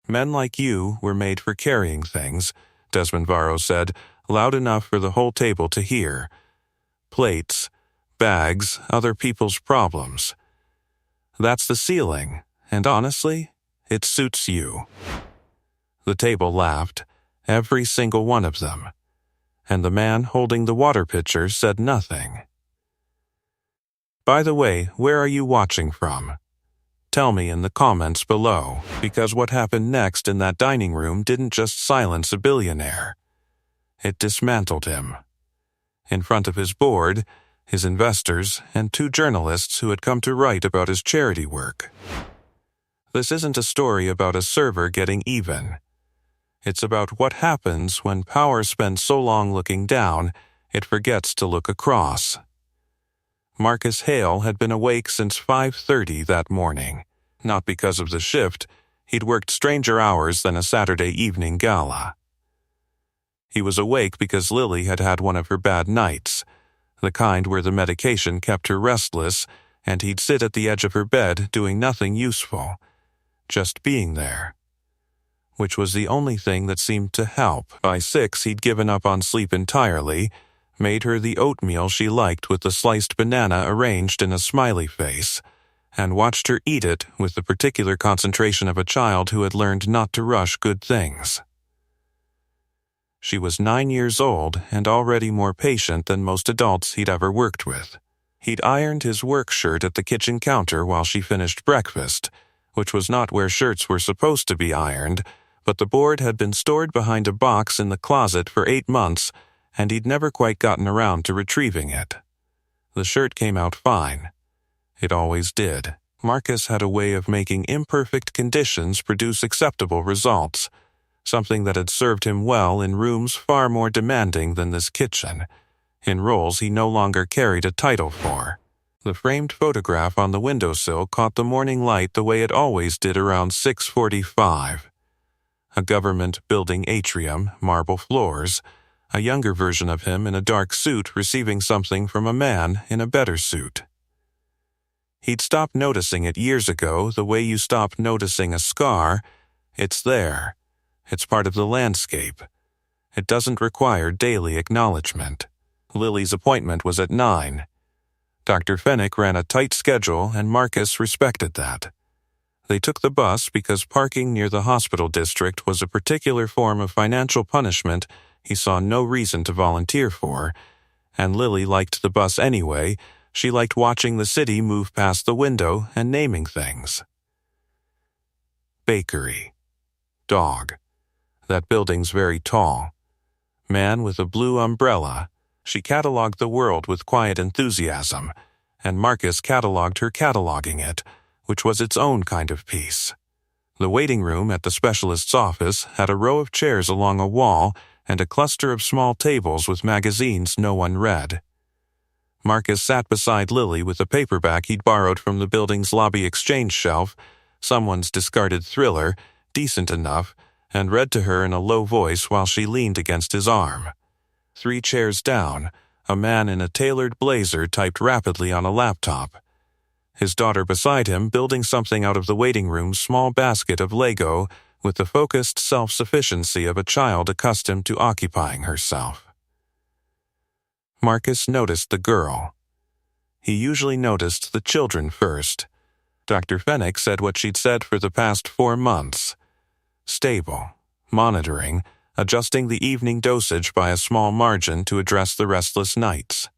Men like you were made for carrying things, Desmond Varro said, loud enough for the whole table to hear. Plates, bags, other people's problems. That's the ceiling, and honestly, it suits you. The table laughed, every single one of them, and the man holding the water pitcher said nothing. By the way, where are you watching from? Tell me in the comments below, because what happened next in that dining room didn't just silence a billionaire. It dismantled him. In front of his board, his investors, and 2 journalists who had come to write about his charity work. This isn't a story about a server getting even. It's about what happens when power spends so long looking down, it forgets to look across. Marcus Hale had been awake since 5:30 that morning. Not because of the shift, he'd worked stranger hours than a Saturday evening gala. He was awake because Lily had had one of her bad nights, the kind where the medication kept her restless, and he'd sit at the edge of her bed doing nothing useful, just being there. Which was the only thing that seemed to help. By 6, he'd given up on sleep entirely, made her the oatmeal she liked with the sliced banana arranged in a smiley face, and watched her eat it with the particular concentration of a child who had learned not to rush good things. She was 9 years old and already more patient than most adults he'd ever worked with. He'd ironed his work shirt at the kitchen counter while she finished breakfast, which was not where shirts were supposed to be ironed, but the board had been stored behind a box in the closet for 8 months, and he'd never quite gotten around to retrieving it. The shirt came out fine. It always did. Marcus had a way of making imperfect conditions produce acceptable results, something that had served him well in rooms far more demanding than this kitchen, in roles he no longer carried a title for. The framed photograph on the windowsill caught the morning light the way it always did around 6:45. A government building atrium, marble floors, a younger version of him in a dark suit receiving something from a man in a better suit. He'd stopped noticing it years ago the way you stop noticing a scar. It's there. It's part of the landscape. It doesn't require daily acknowledgement. Lily's appointment was at 9. Dr. Fennick ran a tight schedule and Marcus respected that. They took the bus because parking near the hospital district was a particular form of financial punishment he saw no reason to volunteer for, and Lily liked the bus anyway. She liked watching the city move past the window and naming things. Bakery. Dog. That building's very tall. Man with a blue umbrella. She cataloged the world with quiet enthusiasm, and Marcus cataloged her cataloging it, which was its own kind of piece. The waiting room at the specialist's office had a row of chairs along a wall and a cluster of small tables with magazines no one read. Marcus sat beside Lily with a paperback he'd borrowed from the building's lobby exchange shelf, someone's discarded thriller, decent enough, and read to her in a low voice while she leaned against his arm. 3 chairs down, a man in a tailored blazer typed rapidly on a laptop. His daughter beside him building something out of the waiting room's small basket of Lego with the focused self-sufficiency of a child accustomed to occupying herself. Marcus noticed the girl. He usually noticed the children first. Dr. Fennick said what she'd said for the past 4 months. Stable, monitoring, adjusting the evening dosage by a small margin to address the restless nights.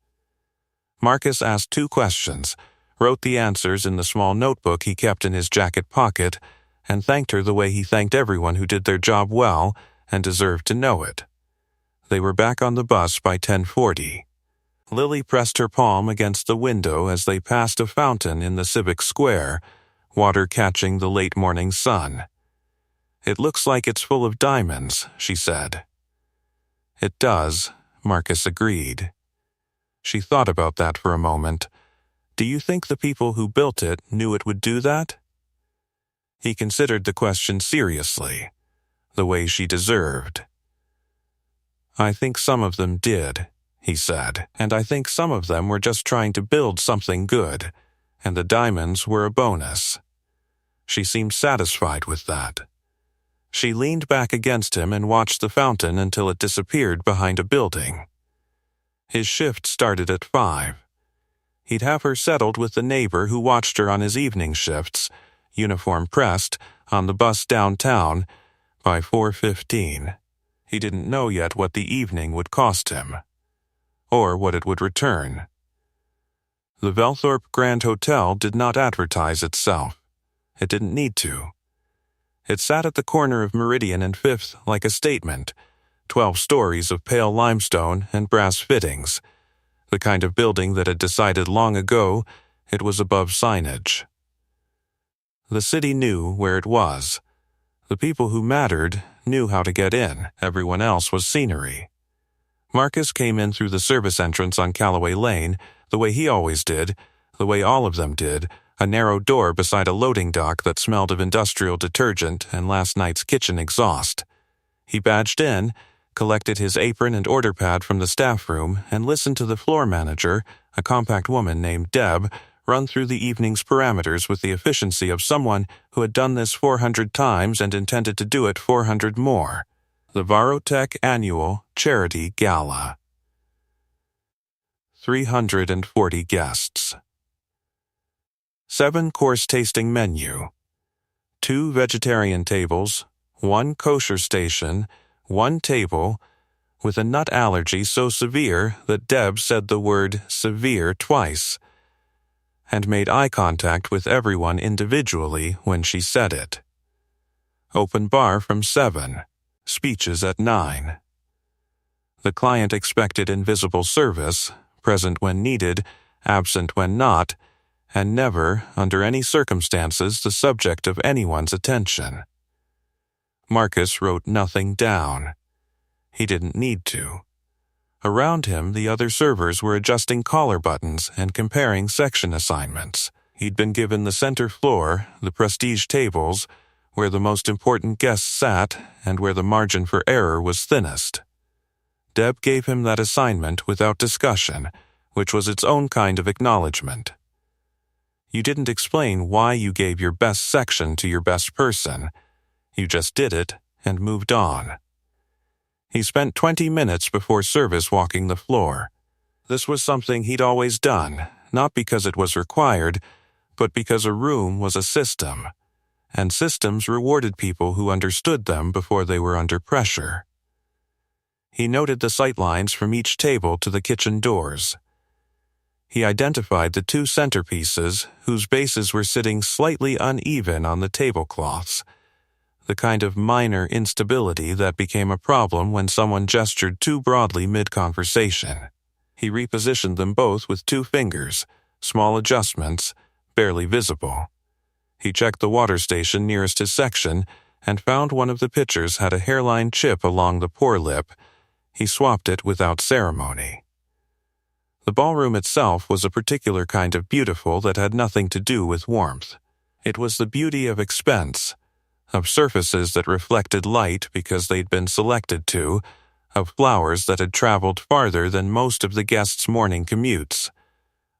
Marcus asked 2 questions, wrote the answers in the small notebook he kept in his jacket pocket, and thanked her the way he thanked everyone who did their job well and deserved to know it. They were back on the bus by 10:40. Lily pressed her palm against the window as they passed a fountain in the civic square, water catching the late morning sun. "It looks like it's full of diamonds," she said. "It does," Marcus agreed. She thought about that for a moment. Do you think the people who built it knew it would do that? He considered the question seriously, the way she deserved. "I think some of them did," he said, "and I think some of them were just trying to build something good, and the diamonds were a bonus." She seemed satisfied with that. She leaned back against him and watched the fountain until it disappeared behind a building. His shift started at 5. He'd have her settled with the neighbor who watched her on his evening shifts, uniform pressed, on the bus downtown, by 4:15. He didn't know yet what the evening would cost him, or what it would return. The Velthorpe Grand Hotel did not advertise itself. It didn't need to. It sat at the corner of Meridian and 5th like a statement, 12 stories of pale limestone and brass fittings, the kind of building that had decided long ago it was above signage. The city knew where it was. The people who mattered knew how to get in. Everyone else was scenery. Marcus came in through the service entrance on Callaway Lane, the way he always did, the way all of them did, a narrow door beside a loading dock that smelled of industrial detergent and last night's kitchen exhaust. He badged in, collected his apron and order pad from the staff room, and listened to the floor manager, a compact woman named Deb, run through the evening's parameters with the efficiency of someone who had done this 400 times and intended to do it 400 more. The Varotech Annual Charity Gala. 340 guests. 7-course tasting menu. 2 vegetarian tables, 1 kosher station, 1 table, with a nut allergy so severe that Deb said the word severe twice, and made eye contact with everyone individually when she said it. Open bar from 7, speeches at 9. The client expected invisible service, present when needed, absent when not, and never, under any circumstances, the subject of anyone's attention. Marcus wrote nothing down. He didn't need to. Around him, the other servers were adjusting collar buttons and comparing section assignments. He'd been given the center floor, the prestige tables, where the most important guests sat and where the margin for error was thinnest. Deb gave him that assignment without discussion, which was its own kind of acknowledgement. You didn't explain why you gave your best section to your best person. You just did it and moved on. He spent 20 minutes before service walking the floor. This was something he'd always done, not because it was required, but because a room was a system, and systems rewarded people who understood them before they were under pressure. He noted the sight lines from each table to the kitchen doors. He identified the 2 centerpieces whose bases were sitting slightly uneven on the tablecloths, the kind of minor instability that became a problem when someone gestured too broadly mid-conversation. He repositioned them both with 2 fingers, small adjustments, barely visible. He checked the water station nearest his section and found one of the pitchers had a hairline chip along the pour lip. He swapped it without ceremony. The ballroom itself was a particular kind of beautiful that had nothing to do with warmth. It was the beauty of expense, of surfaces that reflected light because they'd been selected to, of flowers that had traveled farther than most of the guests' morning commutes,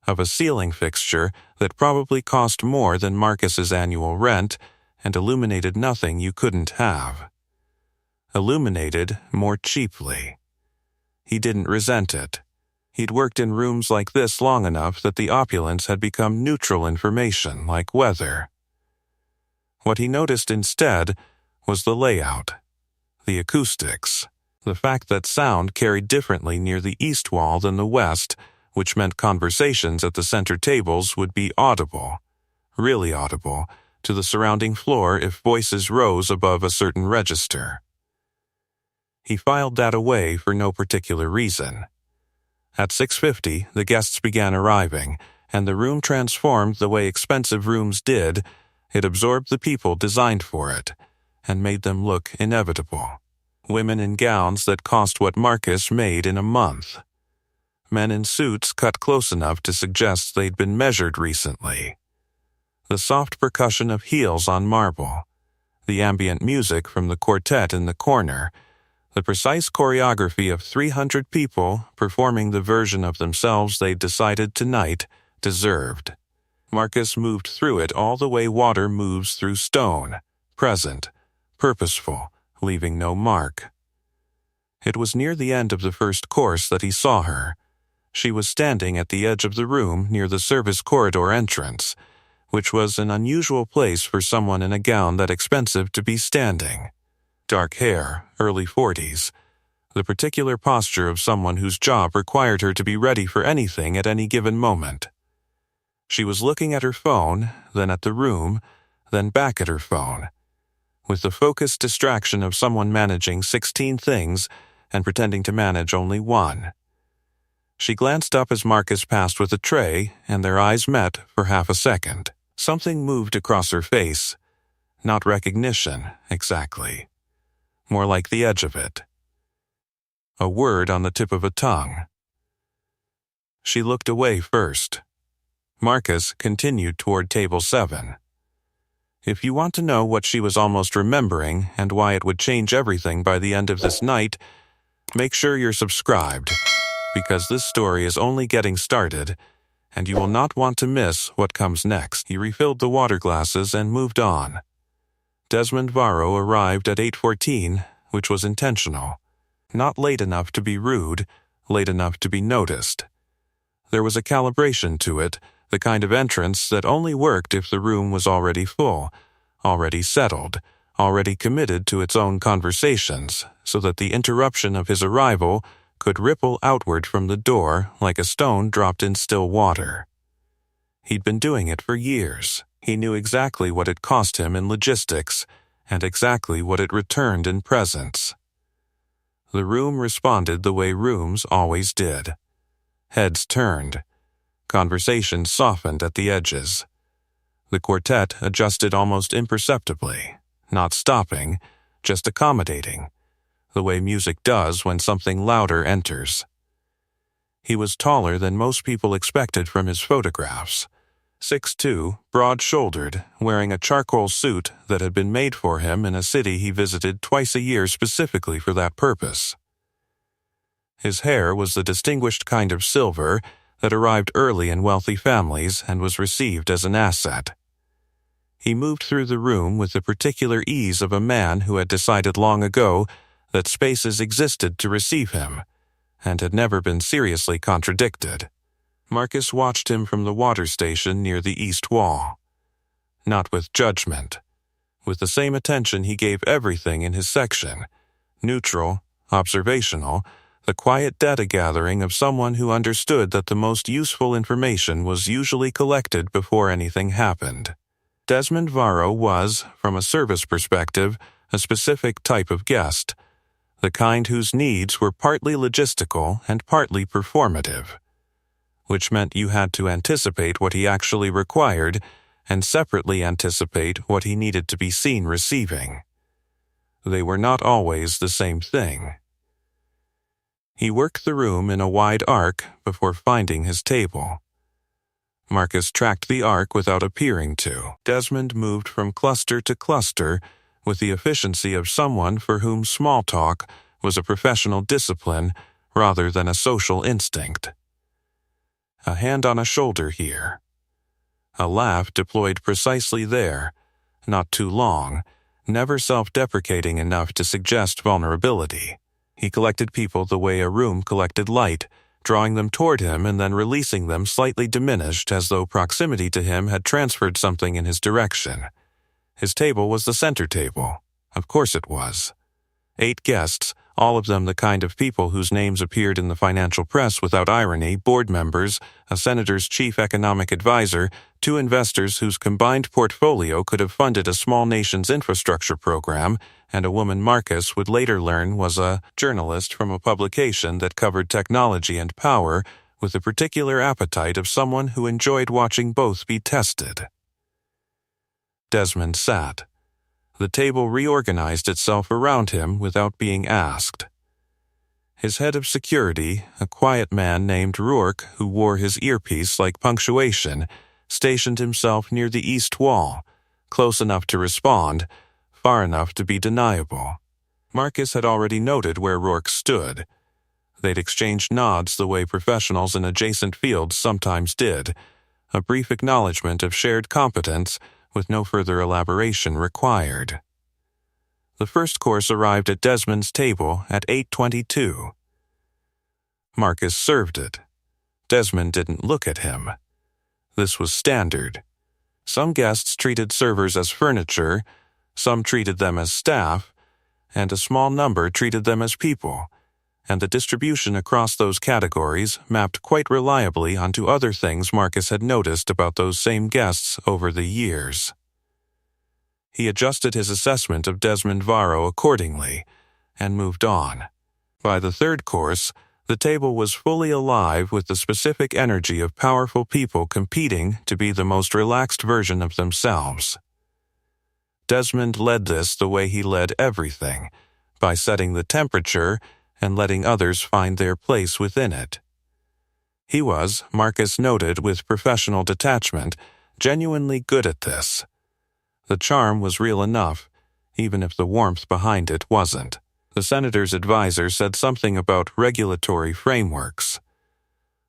of a ceiling fixture that probably cost more than Marcus's annual rent and illuminated nothing you couldn't have. Illuminated more cheaply. He didn't resent it. He'd worked in rooms like this long enough that the opulence had become neutral information like weather. What he noticed instead was the layout, the acoustics, the fact that sound carried differently near the east wall than the west, which meant conversations at the center tables would be audible, really audible, to the surrounding floor if voices rose above a certain register. He filed that away for no particular reason. At 6:50, the guests began arriving, and the room transformed the way expensive rooms did. It absorbed the people designed for it, and made them look inevitable. Women in gowns that cost what Marcus made in a month. Men in suits cut close enough to suggest they'd been measured recently. The soft percussion of heels on marble. The ambient music from the quartet in the corner. The precise choreography of 300 people performing the version of themselves they'd decided tonight deserved. Marcus moved through it all the way water moves through stone, present, purposeful, leaving no mark. It was near the end of the first course that he saw her. She was standing at the edge of the room near the service corridor entrance, which was an unusual place for someone in a gown that expensive to be standing. Dark hair, early 40s, the particular posture of someone whose job required her to be ready for anything at any given moment. She was looking at her phone, then at the room, then back at her phone, with the focused distraction of someone managing 16 things and pretending to manage only one. She glanced up as Marcus passed with a tray, and their eyes met for half a second. Something moved across her face. Not recognition, exactly. More like the edge of it. A word on the tip of a tongue. She looked away first. Marcus continued toward table 7. If you want to know what she was almost remembering and why it would change everything by the end of this night, make sure you're subscribed, because this story is only getting started, and you will not want to miss what comes next. He refilled the water glasses and moved on. Desmond Varro arrived at 8:14, which was intentional. Not late enough to be rude, late enough to be noticed. There was a calibration to it, the kind of entrance that only worked if the room was already full, already settled, already committed to its own conversations, so that the interruption of his arrival could ripple outward from the door like a stone dropped in still water. He'd been doing it for years. He knew exactly what it cost him in logistics, and exactly what it returned in presence. The room responded the way rooms always did. Heads turned. Conversation softened at the edges. The quartet adjusted almost imperceptibly, not stopping, just accommodating, the way music does when something louder enters. He was taller than most people expected from his photographs. 6'2", broad-shouldered, wearing a charcoal suit that had been made for him in a city he visited twice a year specifically for that purpose. His hair was the distinguished kind of silver that arrived early in wealthy families and was received as an asset. He moved through the room with the particular ease of a man who had decided long ago that spaces existed to receive him, and had never been seriously contradicted. Marcus watched him from the water station near the east wall. Not with judgment. With the same attention he gave everything in his section. Neutral, observational, the quiet data gathering of someone who understood that the most useful information was usually collected before anything happened. Desmond Varro was, from a service perspective, a specific type of guest, the kind whose needs were partly logistical and partly performative, which meant you had to anticipate what he actually required and separately anticipate what he needed to be seen receiving. They were not always the same thing. He worked the room in a wide arc before finding his table. Marcus tracked the arc without appearing to. Desmond moved from cluster to cluster with the efficiency of someone for whom small talk was a professional discipline rather than a social instinct. A hand on a shoulder here. A laugh deployed precisely there, not too long, never self-deprecating enough to suggest vulnerability. He collected people the way a room collected light, drawing them toward him and then releasing them slightly diminished as though proximity to him had transferred something in his direction. His table was the center table. Of course it was. 8 guests, all of them the kind of people whose names appeared in the financial press without irony, board members, a senator's chief economic advisor, 2 investors whose combined portfolio could have funded a small nation's infrastructure program, and a woman Marcus would later learn was a journalist from a publication that covered technology and power with the particular appetite of someone who enjoyed watching both be tested. Desmond sat. The table reorganized itself around him without being asked. His head of security, a quiet man named Rourke who wore his earpiece like punctuation, stationed himself near the east wall, close enough to respond, far enough to be deniable. Marcus had already noted where Rourke stood. They'd exchanged nods the way professionals in adjacent fields sometimes did, a brief acknowledgement of shared competence with no further elaboration required. The first course arrived at Desmond's table at 8:22. Marcus served it. Desmond didn't look at him. This was standard. Some guests treated servers as furniture, some treated them as staff, and a small number treated them as people, and the distribution across those categories mapped quite reliably onto other things Marcus had noticed about those same guests over the years. He adjusted his assessment of Desmond Varro accordingly, and moved on. By the third course, the table was fully alive with the specific energy of powerful people competing to be the most relaxed version of themselves. Desmond led this the way he led everything, by setting the temperature and letting others find their place within it. He was, Marcus noted with professional detachment, genuinely good at this. The charm was real enough, even if the warmth behind it wasn't. The senator's advisor said something about regulatory frameworks.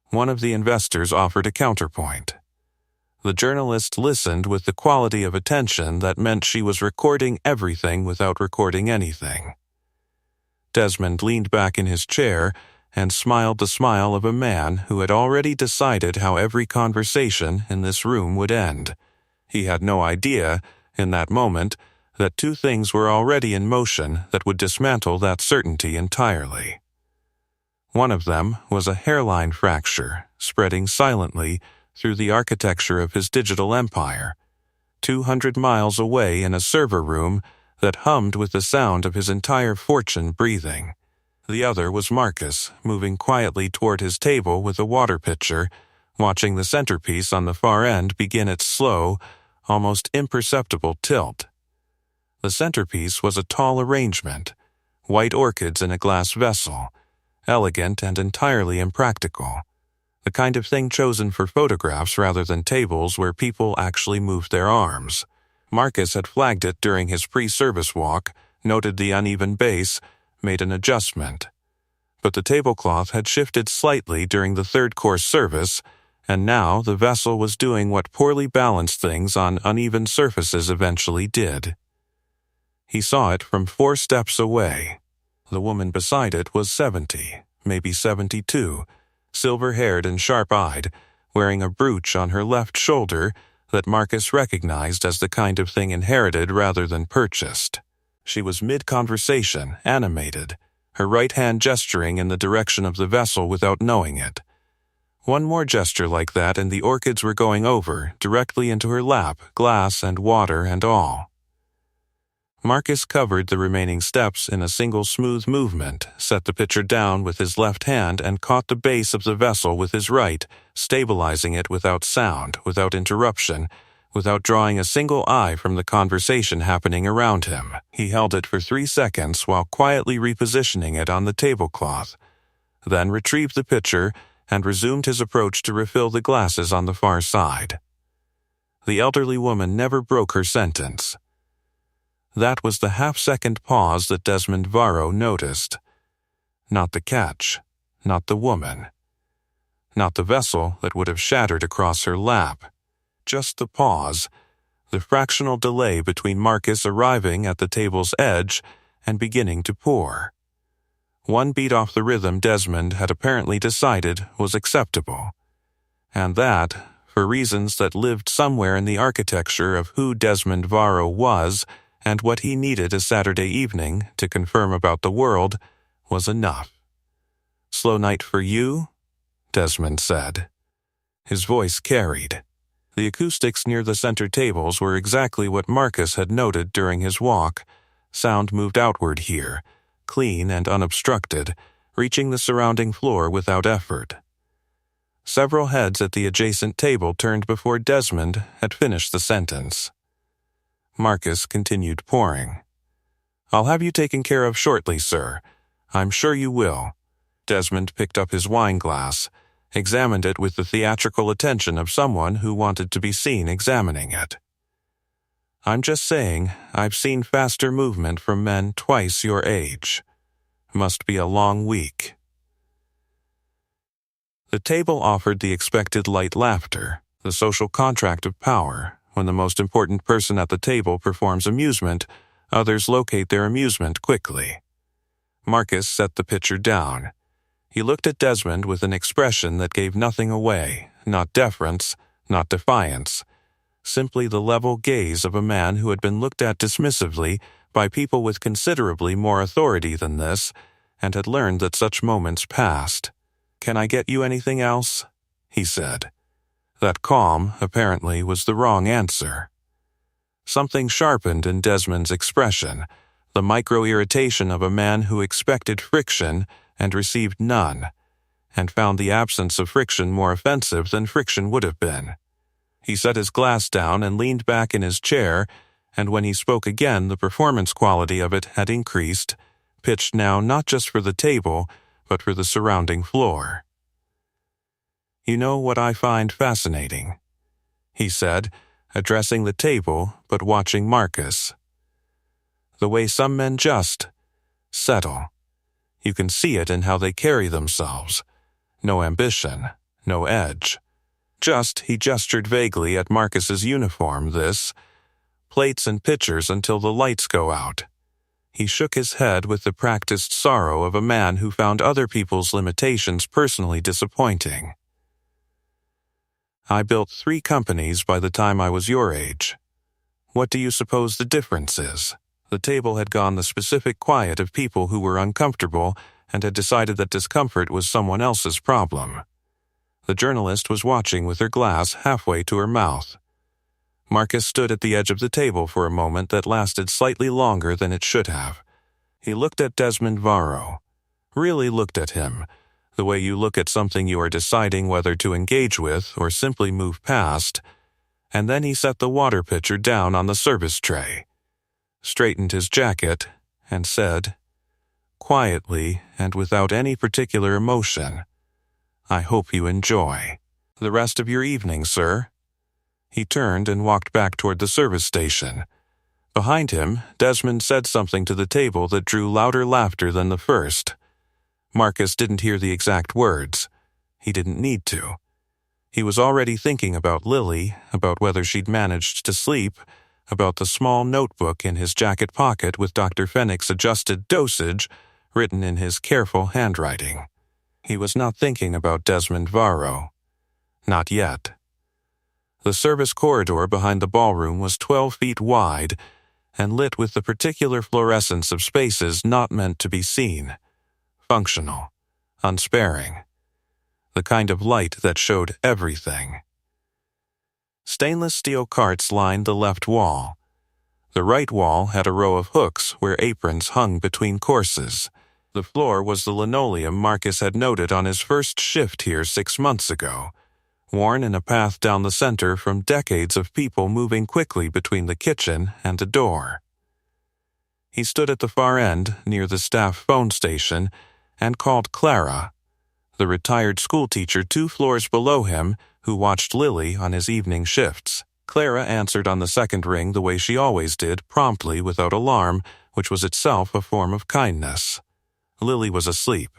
One of the investors offered a counterpoint. The journalist listened with the quality of attention that meant she was recording everything without recording anything. Desmond leaned back in his chair and smiled the smile of a man who had already decided how every conversation in this room would end. He had no idea, in that moment, that two things were already in motion that would dismantle that certainty entirely. One of them was a hairline fracture spreading silently through the architecture of his digital empire, 200 miles away in a server room that hummed with the sound of his entire fortune breathing. The other was Marcus, moving quietly toward his table with a water pitcher, watching the centerpiece on the far end begin its slow, almost imperceptible tilt. The centerpiece was a tall arrangement, white orchids in a glass vessel, elegant and entirely impractical. The kind of thing chosen for photographs rather than tables where people actually moved their arms. Marcus had flagged it during his pre-service walk, noted the uneven base, made an adjustment. But the tablecloth had shifted slightly during the third-course service, and now the vessel was doing what poorly balanced things on uneven surfaces eventually did. He saw it from 4 steps away. The woman beside it was 70, maybe 72, silver-haired and sharp-eyed, wearing a brooch on her left shoulder that Marcus recognized as the kind of thing inherited rather than purchased. She was mid-conversation, animated, her right hand gesturing in the direction of the vessel without knowing it. One more gesture like that and the orchids were going over, directly into her lap, glass and water and all. Marcus covered the remaining steps in a single smooth movement, set the pitcher down with his left hand and caught the base of the vessel with his right, stabilizing it without sound, without interruption, without drawing a single eye from the conversation happening around him. He held it for 3 seconds while quietly repositioning it on the tablecloth, then retrieved the pitcher and resumed his approach to refill the glasses on the far side. The elderly woman never broke her sentence. That was the half-second pause that Desmond Varro noticed. Not the catch, not the woman, not the vessel that would have shattered across her lap. Just the pause, the fractional delay between Marcus arriving at the table's edge and beginning to pour. One beat off the rhythm Desmond had apparently decided was acceptable. And that, for reasons that lived somewhere in the architecture of who Desmond Varro was and what he needed a Saturday evening to confirm about the world, was enough. "Slow night for you?" Desmond said. His voice carried. The acoustics near the center tables were exactly what Marcus had noted during his walk. Sound moved outward here, clean and unobstructed, reaching the surrounding floor without effort. Several heads at the adjacent table turned before Desmond had finished the sentence. Marcus continued pouring. "I'll have you taken care of shortly, sir. I'm sure you will." Desmond picked up his wine glass, examined it with the theatrical attention of someone who wanted to be seen examining it. "I'm just saying, I've seen faster movement from men twice your age. Must be a long week." The table offered the expected light laughter, the social contract of power. When the most important person at the table performs amusement, Others locate their amusement quickly. Marcus set the pitcher down. He looked at Desmond with an expression that gave nothing away, not deference, not defiance, simply the level gaze of a man who had been looked at dismissively by people with considerably more authority than this, and had learned that such moments passed. "Can I get you anything else?" he said. That calm, apparently, was the wrong answer. Something sharpened in Desmond's expression, the micro-irritation of a man who expected friction and received none, and found the absence of friction more offensive than friction would have been. He set his glass down and leaned back in his chair, and when he spoke again the performance quality of it had increased, pitched now not just for the table, but for the surrounding floor. "You know what I find fascinating?" he said, addressing the table but watching Marcus. "The way some men just settle. You can see it in how they carry themselves. No ambition, no edge. Just," he gestured vaguely at Marcus's uniform, plates and pitchers until the lights go out. He shook his head with the practiced sorrow of a man who found other people's limitations personally disappointing. "I built 3 companies by the time I was your age. What do you suppose the difference is?" The table had gone the specific quiet of people who were uncomfortable and had decided that discomfort was someone else's problem. The journalist was watching with her glass halfway to her mouth. Marcus stood at the edge of the table for a moment that lasted slightly longer than it should have. He looked at Desmond Varro. Really looked at him, the way you look at something you are deciding whether to engage with or simply move past, and then he set the water pitcher down on the service tray, straightened his jacket, and said, quietly and without any particular emotion, "I hope you enjoy the rest of your evening, sir." He turned and walked back toward the service station. Behind him, Desmond said something to the table that drew louder laughter than the first. Marcus didn't hear the exact words. He didn't need to. He was already thinking about Lily, about whether she'd managed to sleep, about the small notebook in his jacket pocket with Dr. Fenwick's adjusted dosage written in his careful handwriting. He was not thinking about Desmond Varro. Not yet. The service corridor behind the ballroom was 12 feet wide and lit with the particular fluorescence of spaces not meant to be seen. Functional, unsparing. The kind of light that showed everything. Stainless steel carts lined the left wall. The right wall had a row of hooks where aprons hung between courses. The floor was the linoleum Marcus had noted on his first shift here 6 months ago, worn in a path down the center from decades of people moving quickly between the kitchen and the door. He stood at the far end, near the staff phone station, and called Clara, the retired schoolteacher 2 floors below him who watched Lily on his evening shifts. Clara answered on the second ring the way she always did, promptly, without alarm, which was itself a form of kindness. Lily was asleep,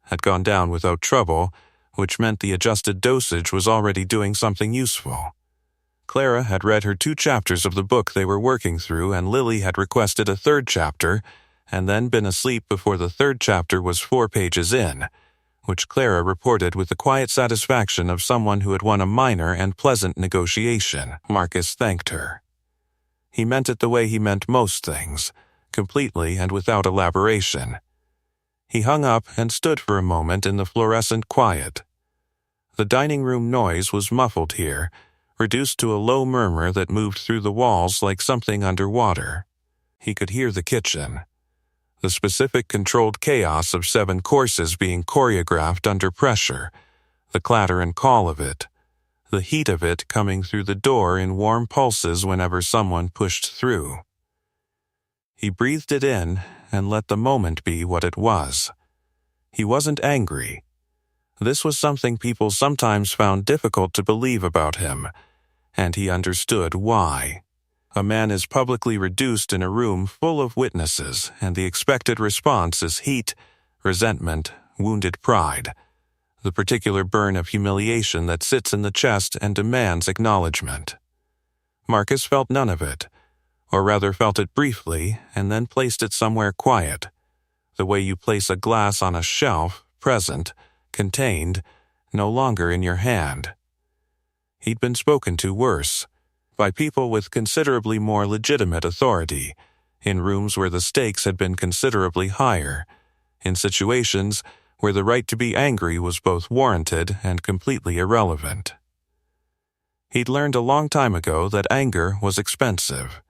had gone down without trouble, which meant the adjusted dosage was already doing something useful. Clara had read her 2 chapters of the book they were working through, and Lily had requested a 3rd chapter, and then been asleep before the 3rd chapter was 4 pages in, which Clara reported with the quiet satisfaction of someone who had won a minor and pleasant negotiation. Marcus thanked her. He meant it the way he meant most things, completely and without elaboration. He hung up and stood for a moment in the fluorescent quiet. The dining room noise was muffled here, reduced to a low murmur that moved through the walls like something underwater. He could hear the kitchen. The specific controlled chaos of 7 courses being choreographed under pressure, the clatter and call of it, the heat of it coming through the door in warm pulses whenever someone pushed through. He breathed it in and let the moment be what it was. He wasn't angry. This was something people sometimes found difficult to believe about him, and he understood why. A man is publicly reduced in a room full of witnesses, and the expected response is heat, resentment, wounded pride, the particular burn of humiliation that sits in the chest and demands acknowledgement. Marcus felt none of it. or rather felt it briefly and then placed it somewhere quiet, the way you place a glass on a shelf, present, contained, no longer in your hand. He'd been spoken to worse, by people with considerably more legitimate authority, in rooms where the stakes had been considerably higher, in situations where the right to be angry was both warranted and completely irrelevant. He'd learned a long time ago that anger was expensive,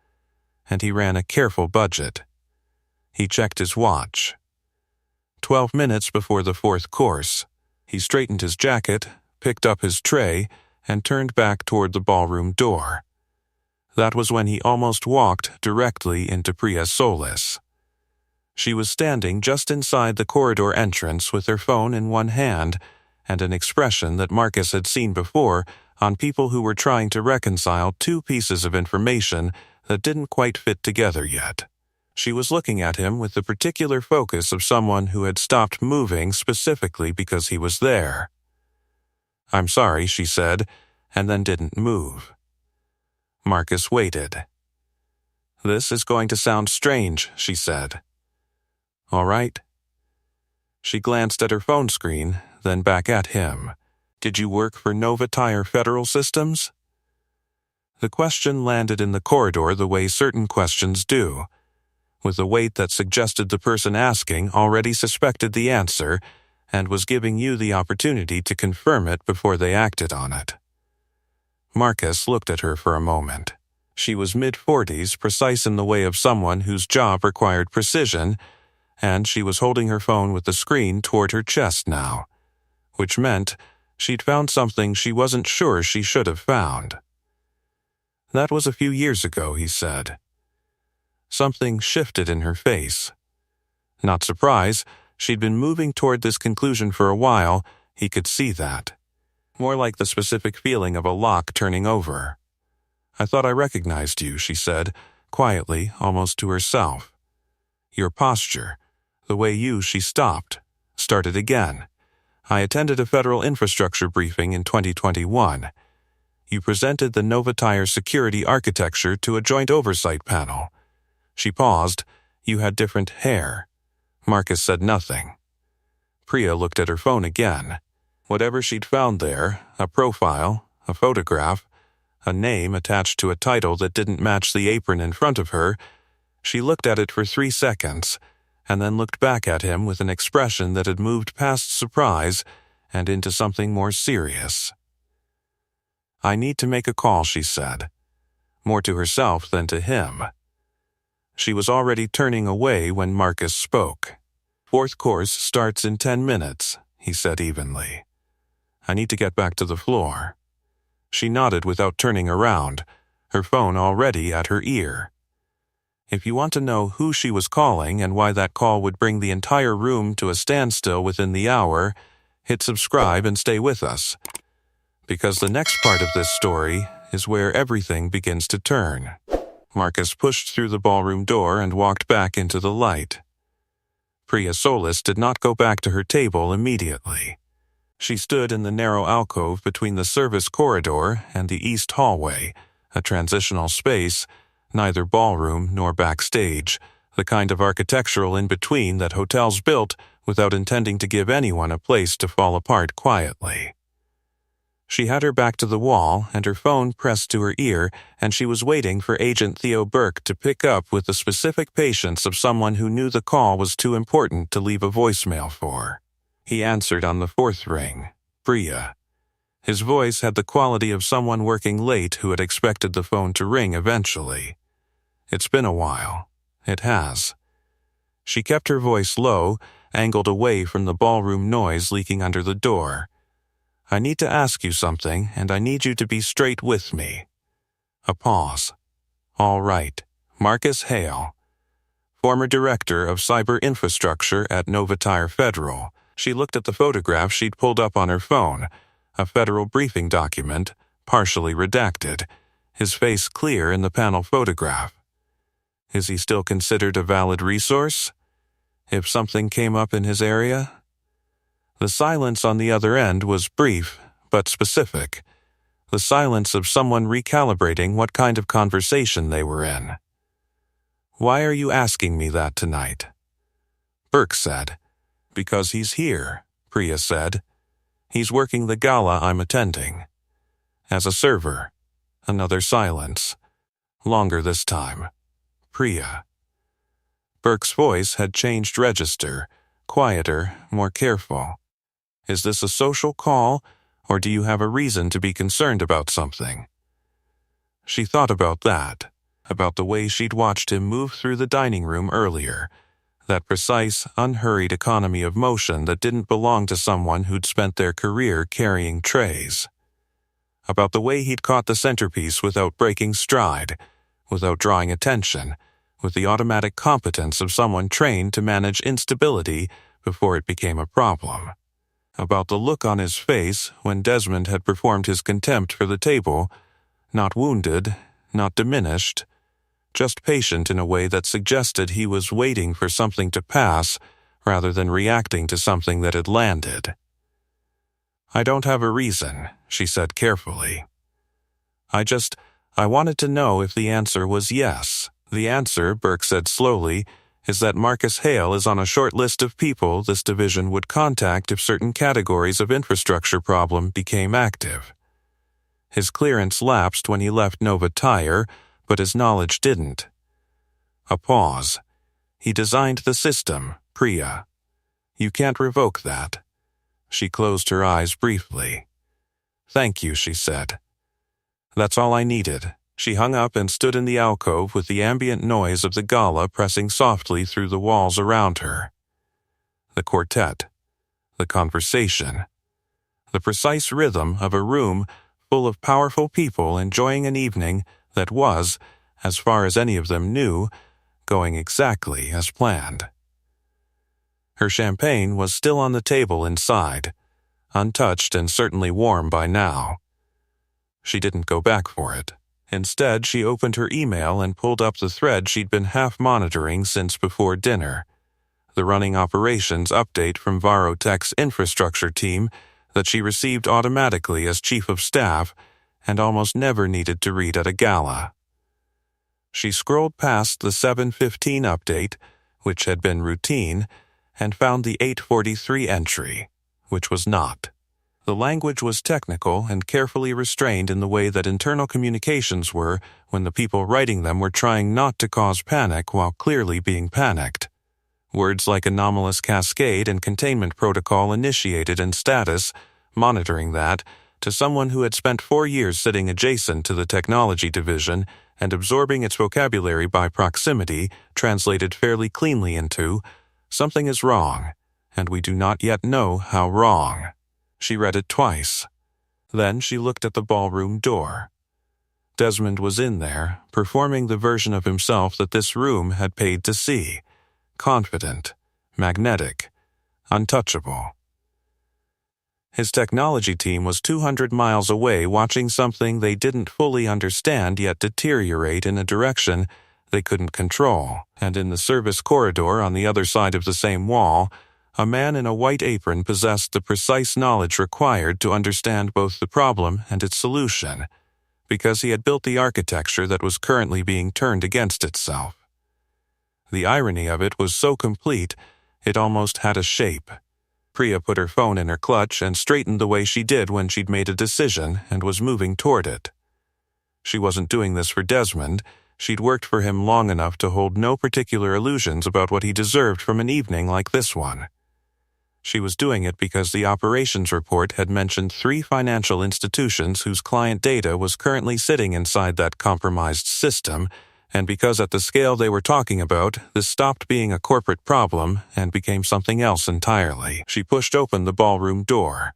and he ran a careful budget. He checked his watch. 12 minutes before the fourth course, he straightened his jacket, picked up his tray, and turned back toward the ballroom door. That was when he almost walked directly into Priya Solis. She was standing just inside the corridor entrance with her phone in one hand and an expression that Marcus had seen before on people who were trying to reconcile two pieces of information that didn't quite fit together yet. She was looking at him with the particular focus of someone who had stopped moving specifically because he was there. "I'm sorry," she said, and then didn't move. Marcus waited. "This is going to sound strange," she said. "All right." She glanced at her phone screen, then back at him. "Did you work for Nova Tire Federal Systems?" The question landed in the corridor the way certain questions do, with a weight that suggested the person asking already suspected the answer and was giving you the opportunity to confirm it before they acted on it. Marcus looked at her for a moment. She was mid-40s, precise in the way of someone whose job required precision, and she was holding her phone with the screen toward her chest now, which meant she'd found something she wasn't sure she should have found. That was a few years ago, he said. Something shifted in her face. Not surprise, she'd been moving toward this conclusion for a while, he could see that. More like the specific feeling of a lock turning over. "I thought I recognized you," she said, quietly, almost to herself. "Your posture, the way she stopped, started again. I attended a federal infrastructure briefing in 2021. You presented the Nova Tire security architecture to a joint oversight panel." She paused. "You had different hair." Marcus said nothing. Priya looked at her phone again. Whatever she'd found there, a profile, a photograph, a name attached to a title that didn't match the apron in front of her, she looked at it for 3 seconds, and then looked back at him with an expression that had moved past surprise and into something more serious. "I need to make a call," she said, more to herself than to him. She was already turning away when Marcus spoke. "Fourth course starts in 10 minutes, he said evenly. "I need to get back to the floor." She nodded without turning around, her phone already at her ear. If you want to know who she was calling and why that call would bring the entire room to a standstill within the hour, hit subscribe and stay with us. Because the next part of this story is where everything begins to turn. Marcus pushed through the ballroom door and walked back into the light. Priya Solis did not go back to her table immediately. She stood in the narrow alcove between the service corridor and the east hallway, a transitional space, neither ballroom nor backstage, the kind of architectural in-between that hotels built without intending to give anyone a place to fall apart quietly. She had her back to the wall and her phone pressed to her ear, and she was waiting for Agent Theo Burke to pick up with the specific patience of someone who knew the call was too important to leave a voicemail for. He answered on the 4th ring, Priya. His voice had the quality of someone working late who had expected the phone to ring eventually. "It's been a while." It has. She kept her voice low, angled away from the ballroom noise leaking under the door. "I need to ask you something, and I need you to be straight with me." A pause. "All right. Marcus Hale, former director of cyber infrastructure at Nova Tire Federal." She looked at the photograph she'd pulled up on her phone, a federal briefing document, partially redacted, his face clear in the panel photograph. Is he still considered a valid resource? If something came up in his area? The silence on the other end was brief, but specific. The silence of someone recalibrating what kind of conversation they were in. "Why are you asking me that tonight?" Burke said. "Because he's here," Priya said. "He's working the gala I'm attending. As a server." Another silence. Longer this time. "Priya." Burke's voice had changed register, quieter, more careful. "Is this a social call, or do you have a reason to be concerned about something?" She thought about that, about the way she'd watched him move through the dining room earlier, that precise, unhurried economy of motion that didn't belong to someone who'd spent their career carrying trays. About the way he'd caught the centerpiece without breaking stride, without drawing attention, with the automatic competence of someone trained to manage instability before it became a problem. About the look on his face when Desmond had performed his contempt for the table, not wounded, not diminished, just patient in a way that suggested he was waiting for something to pass rather than reacting to something that had landed. "I don't have a reason," she said carefully. I wanted to know if the answer was yes." "The answer," Burke said slowly, "is that Marcus Hale is on a short list of people this division would contact if certain categories of infrastructure problem became active. His clearance lapsed when he left Nova Tire, but his knowledge didn't." A pause. "He designed the system, Priya. You can't revoke that." She closed her eyes briefly. "Thank you," she said. "That's all I needed." She hung up and stood in the alcove with the ambient noise of the gala pressing softly through the walls around her. The quartet. The conversation. The precise rhythm of a room full of powerful people enjoying an evening that was, as far as any of them knew, going exactly as planned. Her champagne was still on the table inside, untouched and certainly warm by now. She didn't go back for it. Instead, she opened her email and pulled up the thread she'd been half monitoring since before dinner, the running operations update from Varotech's infrastructure team that she received automatically as chief of staff and almost never needed to read at a gala. She scrolled past the 7:15 update, which had been routine, and found the 8:43 entry, which was not. The language was technical and carefully restrained in the way that internal communications were when the people writing them were trying not to cause panic while clearly being panicked. Words like anomalous cascade and containment protocol initiated and status, monitoring that, to someone who had spent 4 years sitting adjacent to the technology division and absorbing its vocabulary by proximity, translated fairly cleanly into, "Something is wrong, and we do not yet know how wrong." She read it twice. Then she looked at the ballroom door. Desmond was in there, performing the version of himself that this room had paid to see. Confident, magnetic, untouchable. His technology team was 200 miles away watching something they didn't fully understand yet deteriorate in a direction they couldn't control, and in the service corridor on the other side of the same wall, a man in a white apron possessed the precise knowledge required to understand both the problem and its solution, because he had built the architecture that was currently being turned against itself. The irony of it was so complete, it almost had a shape. Priya put her phone in her clutch and straightened the way she did when she'd made a decision and was moving toward it. She wasn't doing this for Desmond. She'd worked for him long enough to hold no particular illusions about what he deserved from an evening like this one. She was doing it because the operations report had mentioned 3 financial institutions whose client data was currently sitting inside that compromised system, and because at the scale they were talking about, this stopped being a corporate problem and became something else entirely. She pushed open the ballroom door.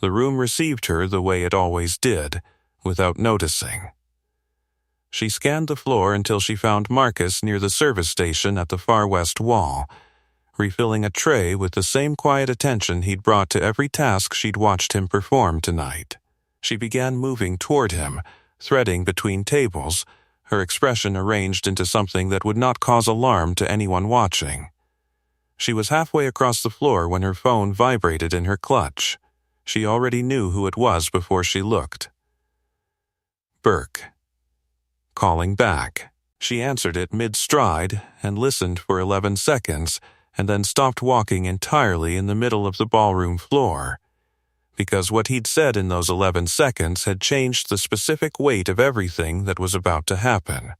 The room received her the way it always did, without noticing. She scanned the floor until she found Marcus near the service station at the far west wall, refilling a tray with the same quiet attention he'd brought to every task she'd watched him perform tonight. She began moving toward him, threading between tables, her expression arranged into something that would not cause alarm to anyone watching. She was halfway across the floor when her phone vibrated in her clutch. She already knew who it was before she looked. Burke. Calling back. She answered it mid-stride and listened for 11 seconds and then stopped walking entirely in the middle of the ballroom floor, because what he'd said in those 11 seconds had changed the specific weight of everything that was about to happen.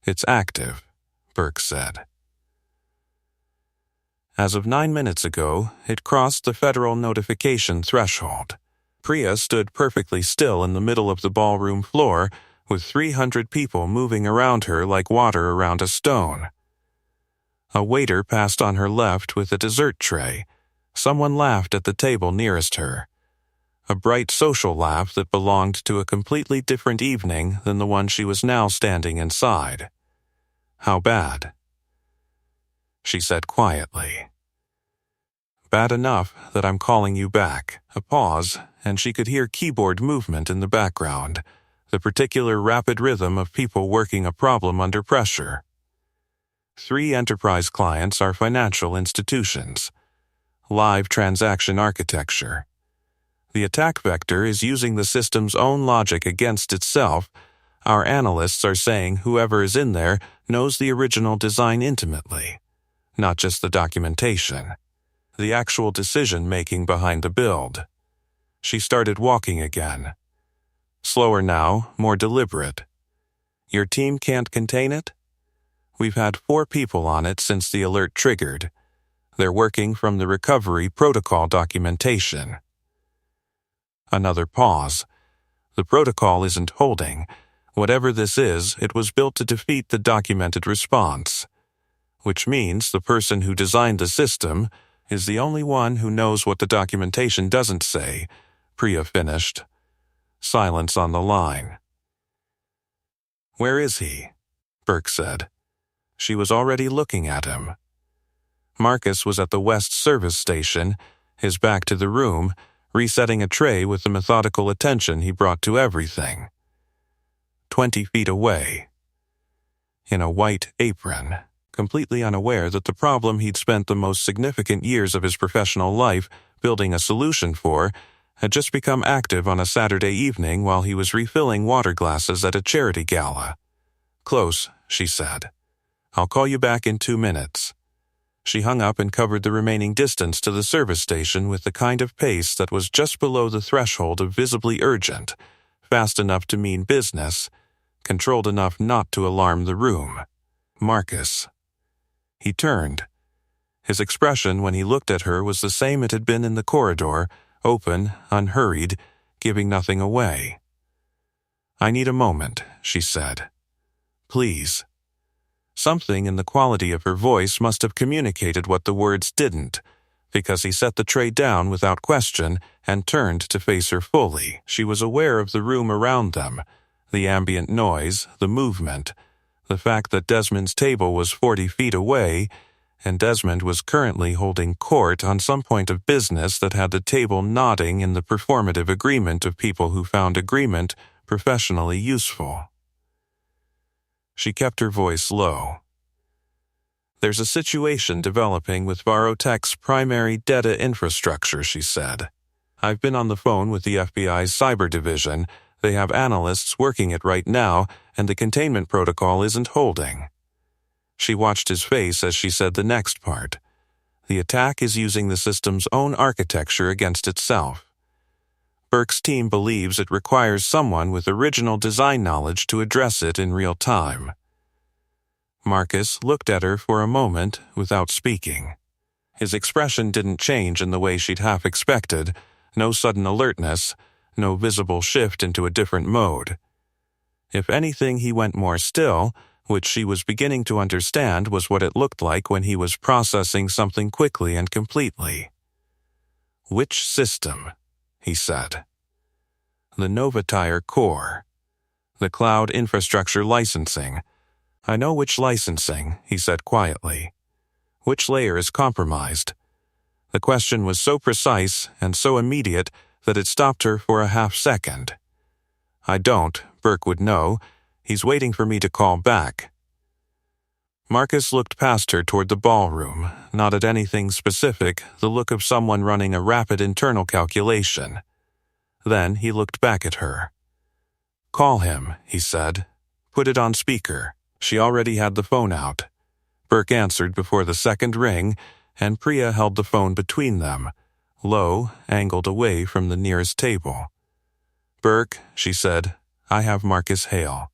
"It's active," Burke said. As of 9 minutes ago, it crossed the federal notification threshold. Priya stood perfectly still in the middle of the ballroom floor, with 300 people moving around her like water around a stone. A waiter passed on her left with a dessert tray. Someone laughed at the table nearest her. A bright social laugh that belonged to a completely different evening than the one she was now standing inside. "How bad?" she said quietly. "Bad enough that I'm calling you back." A pause, and she could hear keyboard movement in the background, the particular rapid rhythm of people working a problem under pressure. 3 enterprise clients are financial institutions. Live transaction architecture. The attack vector is using the system's own logic against itself. Our analysts are saying whoever is in there knows the original design intimately, not just the documentation, the actual decision-making behind the build. She started walking again. Slower now, more deliberate. "Your team can't contain it?" "We've had 4 people on it since the alert triggered. They're working from the recovery protocol documentation." Another pause. "The protocol isn't holding. Whatever this is, it was built to defeat the documented response. Which means the person who designed the system is the only one who knows what the documentation doesn't say," Priya finished. Silence on the line. "Where is he?" Burke said. She was already looking at him. Marcus was at the West Service Station, his back to the room, resetting a tray with the methodical attention he brought to everything. 20 feet away. In a white apron, completely unaware that the problem he'd spent the most significant years of his professional life building a solution for had just become active on a Saturday evening while he was refilling water glasses at a charity gala. "Close," she said. "I'll call you back in 2 minutes." She hung up and covered the remaining distance to the service station with the kind of pace that was just below the threshold of visibly urgent, fast enough to mean business, controlled enough not to alarm the room. Marcus. He turned. His expression when he looked at her was the same it had been in the corridor, open, unhurried, giving nothing away. "I need a moment," she said. "Please." Something in the quality of her voice must have communicated what the words didn't, because he set the tray down without question and turned to face her fully. She was aware of the room around them, the ambient noise, the movement, the fact that Desmond's table was 40 feet away, and Desmond was currently holding court on some point of business that had the table nodding in the performative agreement of people who found agreement professionally useful. She kept her voice low. "There's a situation developing with Varotech's primary data infrastructure," she said. "I've been on the phone with the FBI's cyber division. They have analysts working it right now, and the containment protocol isn't holding." She watched his face as she said the next part. "The attack is using the system's own architecture against itself. Burke's team believes it requires someone with original design knowledge to address it in real time." Marcus looked at her for a moment without speaking. His expression didn't change in the way she'd half expected, no sudden alertness, no visible shift into a different mode. If anything, he went more still, which she was beginning to understand was what it looked like when he was processing something quickly and completely. "Which system?" he said. "The Novatire core. The cloud infrastructure licensing. I know which licensing," he said quietly. "Which layer is compromised?" The question was so precise and so immediate that it stopped her for a half-second. "I don't. Burke would know. He's waiting for me to call back." Marcus looked past her toward the ballroom, not at anything specific, the look of someone running a rapid internal calculation. Then he looked back at her. "Call him," he said. "Put it on speaker." She already had the phone out. Burke answered before the second ring, and Priya held the phone between them, low, angled away from the nearest table. "Burke," she said, "I have Marcus Hale."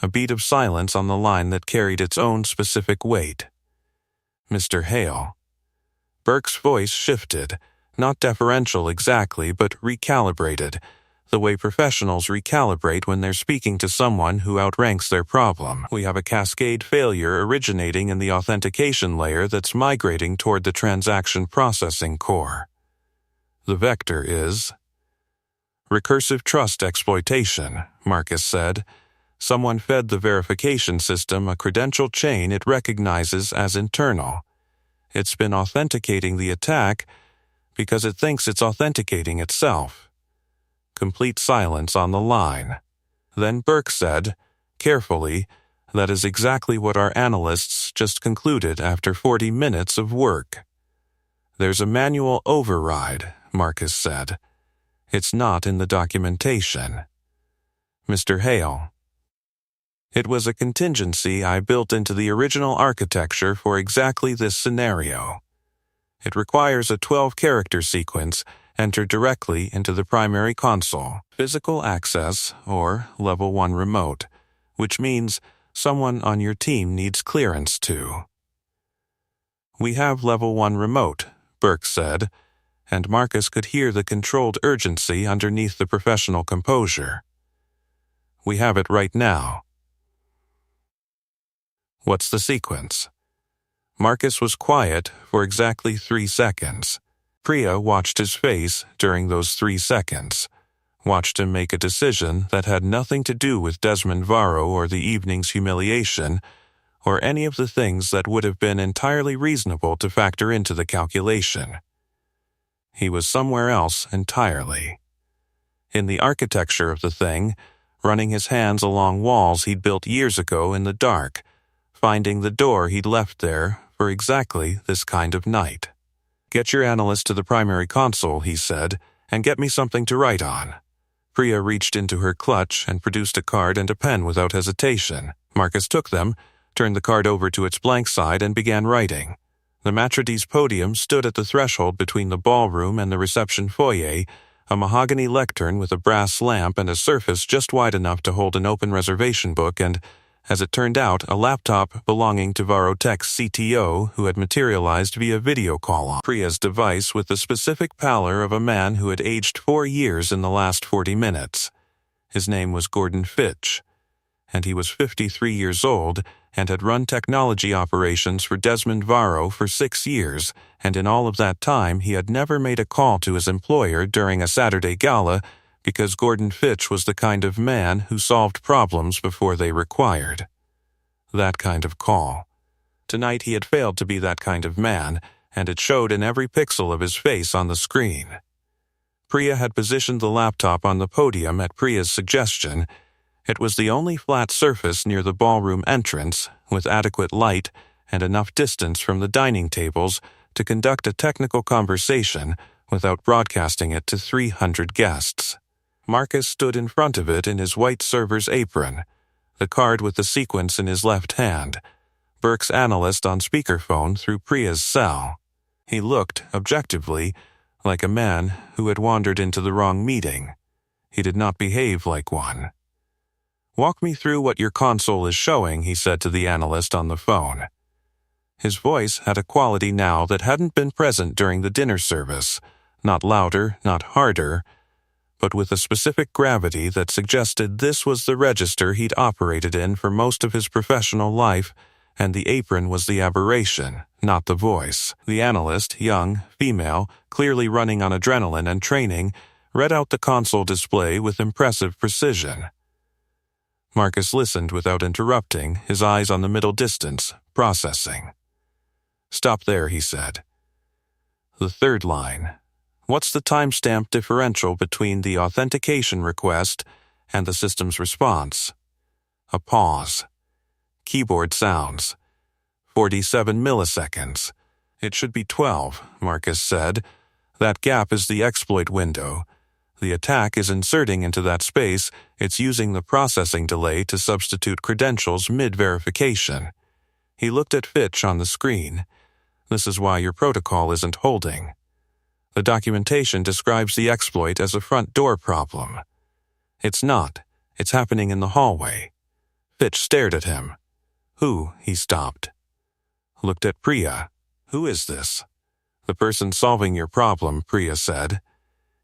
A beat of silence on the line that carried its own specific weight. "Mr. Hale." Burke's voice shifted, not deferential exactly, but recalibrated, the way professionals recalibrate when they're speaking to someone who outranks their problem. "We have a cascade failure originating in the authentication layer that's migrating toward the transaction processing core. The vector is recursive trust exploitation," Marcus said. "Someone fed the verification system a credential chain it recognizes as internal. It's been authenticating the attack because it thinks it's authenticating itself." Complete silence on the line. Then Burke said, carefully, "That is exactly what our analysts just concluded after 40 minutes of work." "There's a manual override," Marcus said. "It's not in the documentation." "Mr. Hale." "It was a contingency I built into the original architecture for exactly this scenario. It requires a 12-character sequence entered directly into the primary console, physical access, or Level 1 remote, which means someone on your team needs clearance to." "We have Level 1 remote," Burke said, and Marcus could hear the controlled urgency underneath the professional composure. "We have it right now." "What's the sequence?" Marcus was quiet for exactly 3 seconds. Priya watched his face during those 3 seconds, watched him make a decision that had nothing to do with Desmond Varro or the evening's humiliation, or any of the things that would have been entirely reasonable to factor into the calculation. He was somewhere else entirely. In the architecture of the thing, running his hands along walls he'd built years ago in the dark, finding the door he'd left there for exactly this kind of night. "Get your analyst to the primary console," he said, "and get me something to write on." Priya reached into her clutch and produced a card and a pen without hesitation. Marcus took them, turned the card over to its blank side, and began writing. The Matrides podium stood at the threshold between the ballroom and the reception foyer, a mahogany lectern with a brass lamp and a surface just wide enough to hold an open reservation book and, as it turned out, a laptop belonging to Varro Tech's CTO who had materialized via video call on Priya's device with the specific pallor of a man who had aged 4 years in the last 40 minutes. His name was Gordon Fitch, and he was 53 years old and had run technology operations for Desmond Varro for 6 years, and in all of that time he had never made a call to his employer during a Saturday gala because Gordon Fitch was the kind of man who solved problems before they required that kind of call. Tonight he had failed to be that kind of man, and it showed in every pixel of his face on the screen. Priya had positioned the laptop on the podium at Priya's suggestion. It was the only flat surface near the ballroom entrance, with adequate light and enough distance from the dining tables to conduct a technical conversation without broadcasting it to 300 guests. Marcus stood in front of it in his white server's apron, the card with the sequence in his left hand, Burke's analyst on speakerphone through Priya's cell. He looked, objectively, like a man who had wandered into the wrong meeting. He did not behave like one. "Walk me through what your console is showing," he said to the analyst on the phone. His voice had a quality now that hadn't been present during the dinner service, not louder, not harder, but with a specific gravity that suggested this was the register he'd operated in for most of his professional life, and the apron was the aberration, not the voice. The analyst, young, female, clearly running on adrenaline and training, read out the console display with impressive precision. Marcus listened without interrupting, his eyes on the middle distance, processing. "Stop there," he said. The third line. "What's the timestamp differential between the authentication request and the system's response?" A pause. Keyboard sounds. 47 milliseconds. "It should be 12, Marcus said. That gap is the exploit window. The attack is inserting into that space, it's using the processing delay to substitute credentials mid-verification. He looked at Fitch on the screen. This is why your protocol isn't holding. The documentation describes the exploit as a front door problem. It's not. It's happening in the hallway. Fitch stared at him. Who? He stopped. Looked at Priya. Who is this? The person solving your problem, Priya said.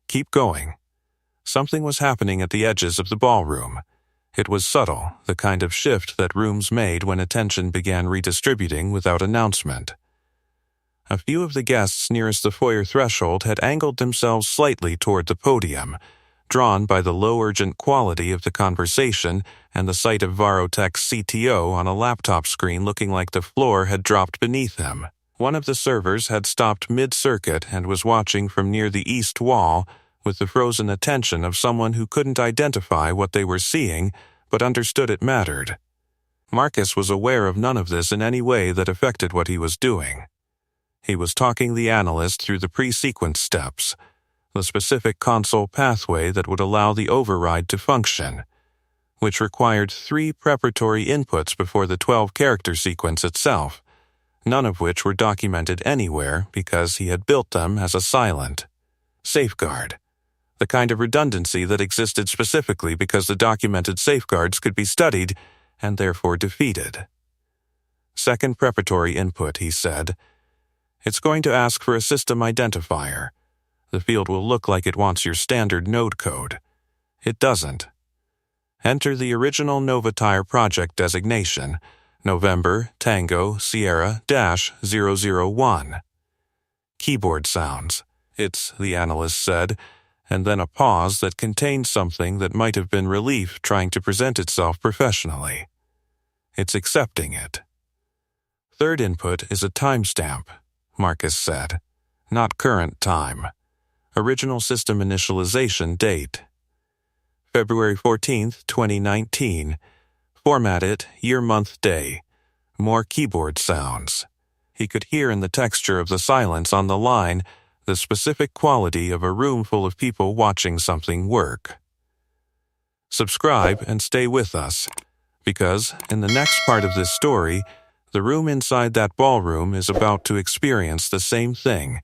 Keep going. Something was happening at the edges of the ballroom. It was subtle, the kind of shift that rooms made when attention began redistributing without announcement. A few of the guests nearest the foyer threshold had angled themselves slightly toward the podium, drawn by the low-urgent quality of the conversation and the sight of Varotech's CTO on a laptop screen looking like the floor had dropped beneath him. One of the servers had stopped mid-circuit and was watching from near the east wall with the frozen attention of someone who couldn't identify what they were seeing but understood it mattered. Marcus was aware of none of this in any way that affected what he was doing. He was talking the analyst through the pre-sequence steps, the specific console pathway that would allow the override to function, which required 3 preparatory inputs before the 12-character sequence itself, none of which were documented anywhere because he had built them as a silent safeguard, the kind of redundancy that existed specifically because the documented safeguards could be studied and therefore defeated. Second preparatory input, he said. It's going to ask for a system identifier. The field will look like it wants your standard node code. It doesn't. Enter the original Novatire project designation, November Tango Sierra -001. Keyboard sounds. It's, the analyst said, and then a pause that contained something that might have been relief trying to present itself professionally. It's accepting it. Third input is a timestamp, Marcus said. Not current time. Original system initialization date. February 14th, 2019. Format it, year, month, day. More keyboard sounds. He could hear in the texture of the silence on the line the specific quality of a room full of people watching something work. Subscribe and stay with us, because in the next part of this story, the room inside that ballroom is about to experience the same thing,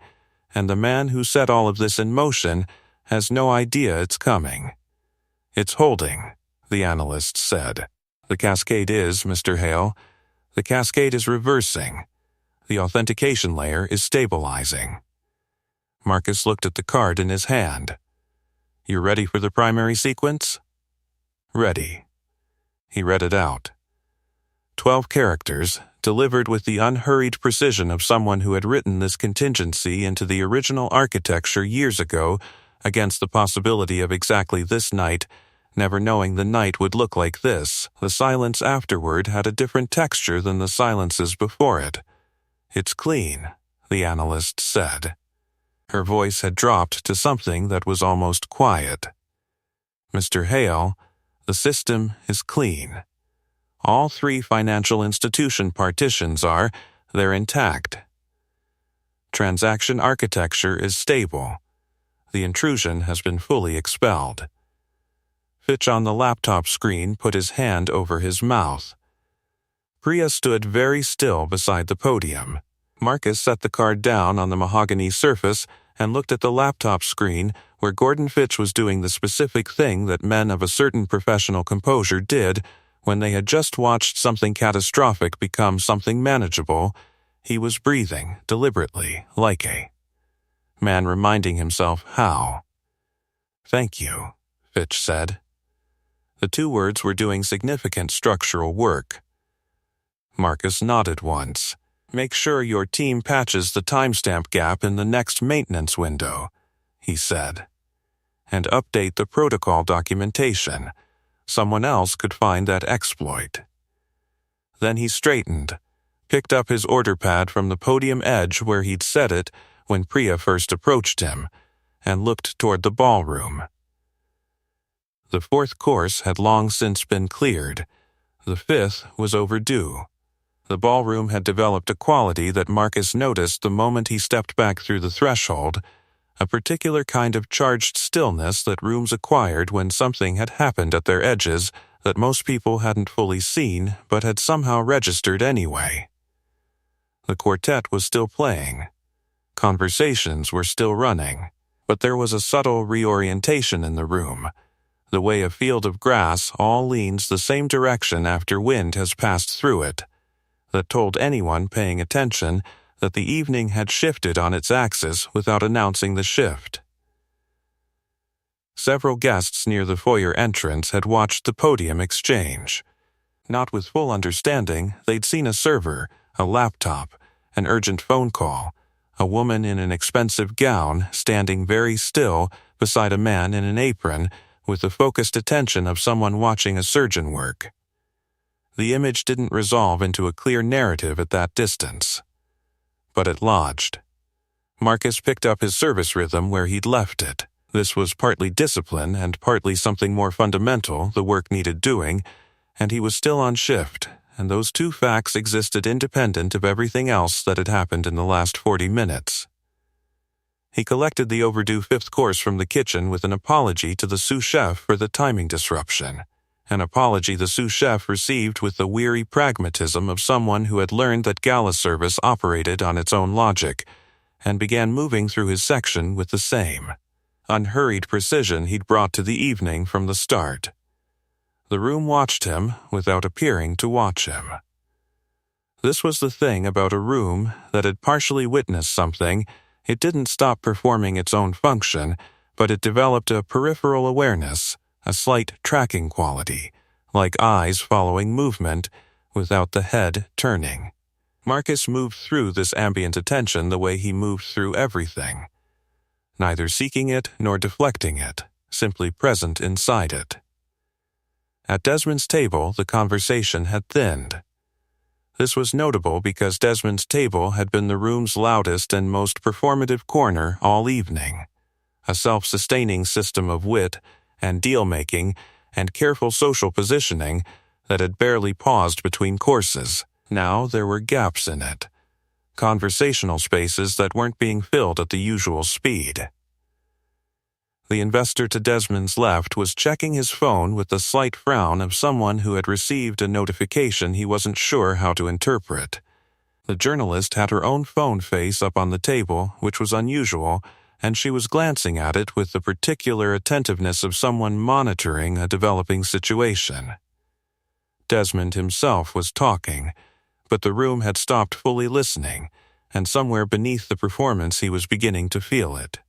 and the man who set all of this in motion has no idea it's coming. It's holding, the analyst said. The cascade is, Mr. Hale. The cascade is reversing. The authentication layer is stabilizing. Marcus looked at the card in his hand. You ready for the primary sequence? Ready. He read it out. 12 characters, delivered with the unhurried precision of someone who had written this contingency into the original architecture years ago against the possibility of exactly this night, never knowing the night would look like this. The silence afterward had a different texture than the silences before it. It's clean, the analyst said. Her voice had dropped to something that was almost quiet. Mr. Hale, the system is clean. All 3 financial institution partitions they're intact. Transaction architecture is stable. The intrusion has been fully expelled. Fitch on the laptop screen put his hand over his mouth. Priya stood very still beside the podium. Marcus set the card down on the mahogany surface and looked at the laptop screen where Gordon Fitch was doing the specific thing that men of a certain professional composure did when they had just watched something catastrophic become something manageable. He was breathing, deliberately, like a man reminding himself how. Thank you, Fitch said. The 2 words were doing significant structural work. Marcus nodded once. Make sure your team patches the timestamp gap in the next maintenance window, he said. And update the protocol documentation. Someone else could find that exploit. Then he straightened, picked up his order pad from the podium edge where he'd set it when Priya first approached him, and looked toward the ballroom. The 4th course had long since been cleared. The 5th was overdue. The ballroom had developed a quality that Marcus noticed the moment he stepped back through the threshold, a particular kind of charged stillness that rooms acquired when something had happened at their edges that most people hadn't fully seen but had somehow registered anyway. The quartet was still playing. Conversations were still running, but there was a subtle reorientation in the room, the way a field of grass all leans the same direction after wind has passed through it, that told anyone paying attention that the evening had shifted on its axis without announcing the shift. Several guests near the foyer entrance had watched the podium exchange. Not with full understanding, they'd seen a server, a laptop, an urgent phone call, a woman in an expensive gown standing very still beside a man in an apron with the focused attention of someone watching a surgeon work. The image didn't resolve into a clear narrative at that distance, but it lodged. Marcus picked up his service rhythm where he'd left it. This was partly discipline and partly something more fundamental the work needed doing, and he was still on shift, and those two facts existed independent of everything else that had happened in the last 40 minutes. He collected the overdue fifth course from the kitchen with an apology to the sous chef for the timing disruption, an apology the sous chef received with the weary pragmatism of someone who had learned that gala service operated on its own logic, and began moving through his section with the same unhurried precision he'd brought to the evening from the start. The room watched him without appearing to watch him. This was the thing about a room that had partially witnessed something. It didn't stop performing its own function, but it developed a peripheral awareness, a slight tracking quality, like eyes following movement without the head turning. Marcus moved through this ambient attention the way he moved through everything, neither seeking it nor deflecting it, simply present inside it. At Desmond's table, the conversation had thinned. This was notable because Desmond's table had been the room's loudest and most performative corner all evening, a self-sustaining system of wit and deal-making and careful social positioning that had barely paused between courses. Now there were gaps in it, conversational spaces that weren't being filled at the usual speed. The investor to Desmond's left was checking his phone with the slight frown of someone who had received a notification he wasn't sure how to interpret. The journalist had her own phone face up on the table, which was unusual, and she was glancing at it with the particular attentiveness of someone monitoring a developing situation. Desmond himself was talking, but the room had stopped fully listening, and somewhere beneath the performance he was beginning to feel it.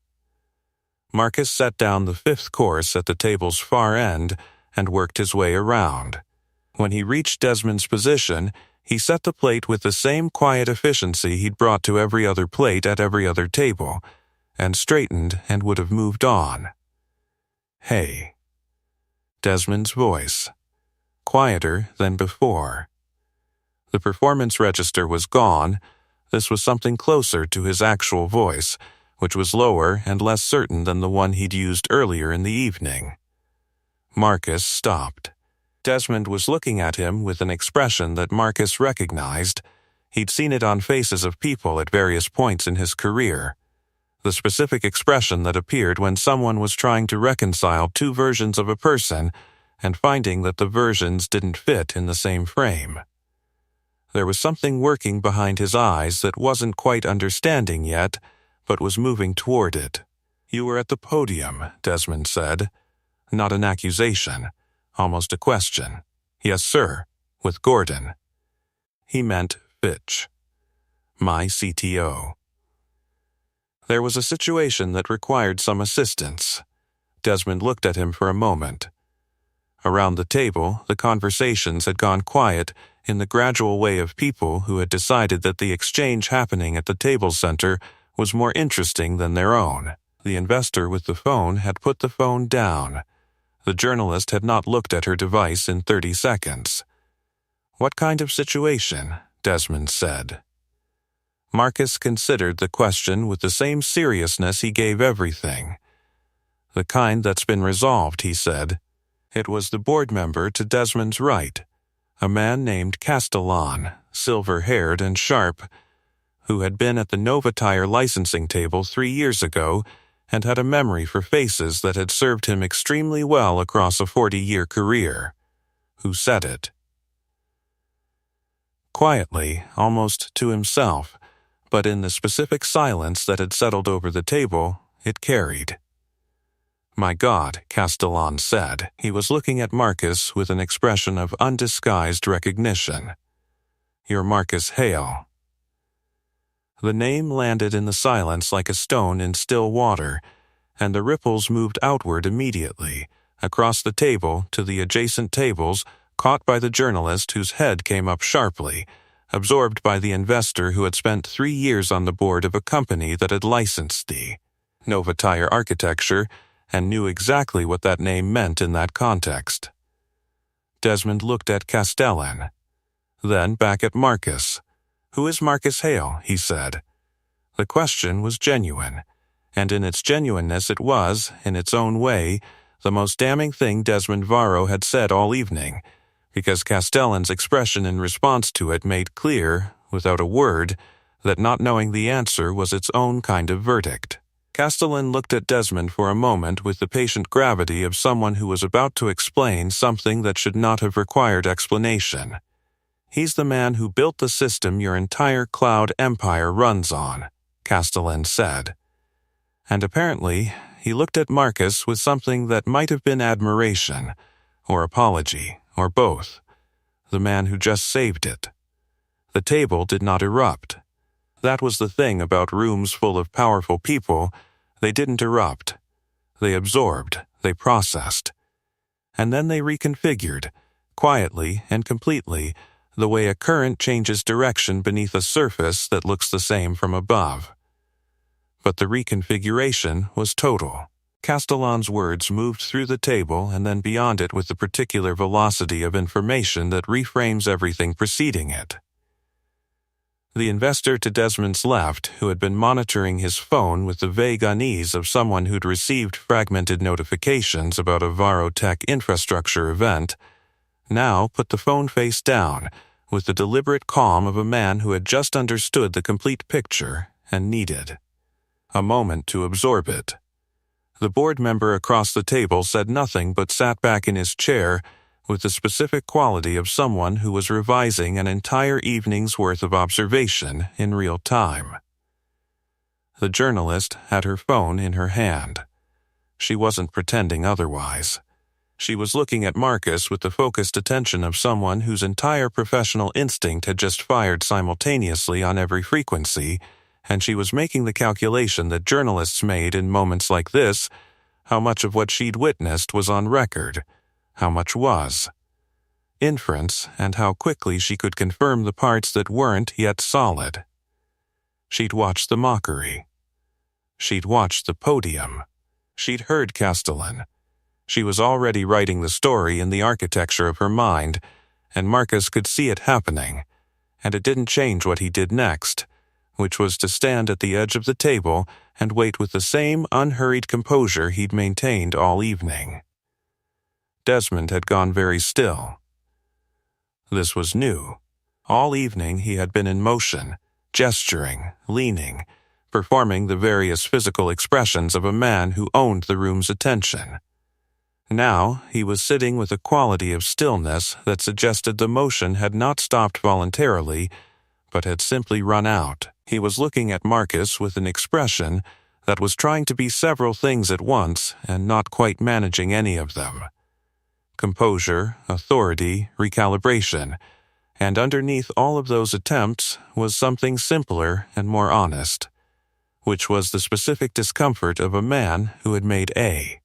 Marcus set down the fifth course at the table's far end and worked his way around. When he reached Desmond's position, he set the plate with the same quiet efficiency he'd brought to every other plate at every other table, and straightened and would have moved on. "Hey." Desmond's voice, quieter than before. The performance register was gone. This was something closer to his actual voice, which was lower and less certain than the one he'd used earlier in the evening. Marcus stopped. Desmond was looking at him with an expression that Marcus recognized. He'd seen it on faces of people at various points in his career. The specific expression that appeared when someone was trying to reconcile two versions of a person and finding that the versions didn't fit in the same frame. There was something working behind his eyes that wasn't quite understanding yet, but was moving toward it. "You were at the podium," Desmond said. Not an accusation, almost a question. "Yes, sir, with Gordon." He meant Fitch, my CTO. There was a situation that required some assistance. Desmond looked at him for a moment. Around the table, the conversations had gone quiet in the gradual way of people who had decided that the exchange happening at the table center was more interesting than their own. The investor with the phone had put the phone down. The journalist had not looked at her device in 30 seconds. "What kind of situation?" Desmond said. Marcus considered the question with the same seriousness he gave everything. "The kind that's been resolved," he said. It was the board member to Desmond's right, a man named Castellan, silver-haired and sharp, who had been at the Nova Tire licensing table 3 years ago and had a memory for faces that had served him extremely well across a 40-year career. Who said it? Quietly, almost to himself, but in the specific silence that had settled over the table, it carried. "My God," Castellan said. He was looking at Marcus with an expression of undisguised recognition. "You're Marcus Hale." The name landed in the silence like a stone in still water, and the ripples moved outward immediately, across the table to the adjacent tables, caught by the journalist whose head came up sharply, absorbed by the investor who had spent 3 years on the board of a company that had licensed the Novatire architecture and knew exactly what that name meant in that context. Desmond looked at Castellan, then back at Marcus. "Who is Marcus Hale?" he said. The question was genuine, and in its genuineness it was, in its own way, the most damning thing Desmond Varro had said all evening, because Castellan's expression in response to it made clear, without a word, that not knowing the answer was its own kind of verdict. Castellan looked at Desmond for a moment with the patient gravity of someone who was about to explain something that should not have required explanation. "He's the man who built the system your entire cloud empire runs on," Castellan said. And apparently, he looked at Marcus with something that might have been admiration, or apology, or both. The man who just saved it. The table did not erupt. That was the thing about rooms full of powerful people. They didn't erupt. They absorbed, they processed. And then they reconfigured, quietly and completely, the way a current changes direction beneath a surface that looks the same from above. But the reconfiguration was total. Castellan's words moved through the table and then beyond it with the particular velocity of information that reframes everything preceding it. The investor to Desmond's left, who had been monitoring his phone with the vague unease of someone who'd received fragmented notifications about a Varro Tech infrastructure event, now put the phone face down, with the deliberate calm of a man who had just understood the complete picture and needed a moment to absorb it. The board member across the table said nothing but sat back in his chair with the specific quality of someone who was revising an entire evening's worth of observation in real time. The journalist had her phone in her hand. She wasn't pretending otherwise. She was looking at Marcus with the focused attention of someone whose entire professional instinct had just fired simultaneously on every frequency, and she was making the calculation that journalists made in moments like this, how much of what she'd witnessed was on record, how much was. Inference, and how quickly she could confirm the parts that weren't yet solid. She'd watched the mockery. She'd watched the podium. She'd heard Castellan. She was already writing the story in the architecture of her mind, and Marcus could see it happening, and it didn't change what he did next, which was to stand at the edge of the table and wait with the same unhurried composure he'd maintained all evening. Desmond had gone very still. This was new. All evening he had been in motion, gesturing, leaning, performing the various physical expressions of a man who owned the room's attention. Now he was sitting with a quality of stillness that suggested the motion had not stopped voluntarily, but had simply run out. He was looking at Marcus with an expression that was trying to be several things at once and not quite managing any of them. Composure, authority, recalibration, and underneath all of those attempts was something simpler and more honest, which was the specific discomfort of a man who had made a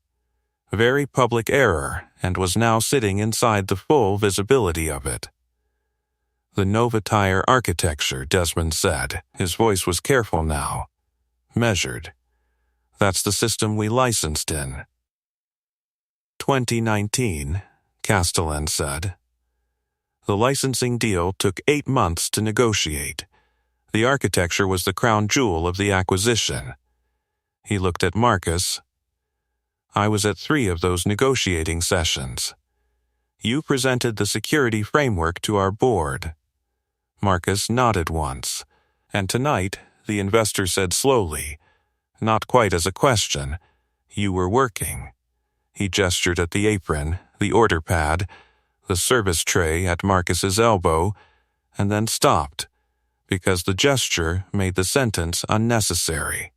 very public error and was now sitting inside the full visibility of it. "The Novatire architecture," Desmond said. His voice was careful now, measured. "That's the system we licensed in." 2019, Castellan said. The licensing deal took 8 months to negotiate. The architecture was the crown jewel of the acquisition. He looked at Marcus. "I was at 3 of those negotiating sessions. You presented the security framework to our board." Marcus nodded once, and tonight, the investor said slowly, not quite as a question. You were working. He gestured at the apron, the order pad, the service tray at Marcus's elbow, and then stopped, because the gesture made the sentence unnecessary.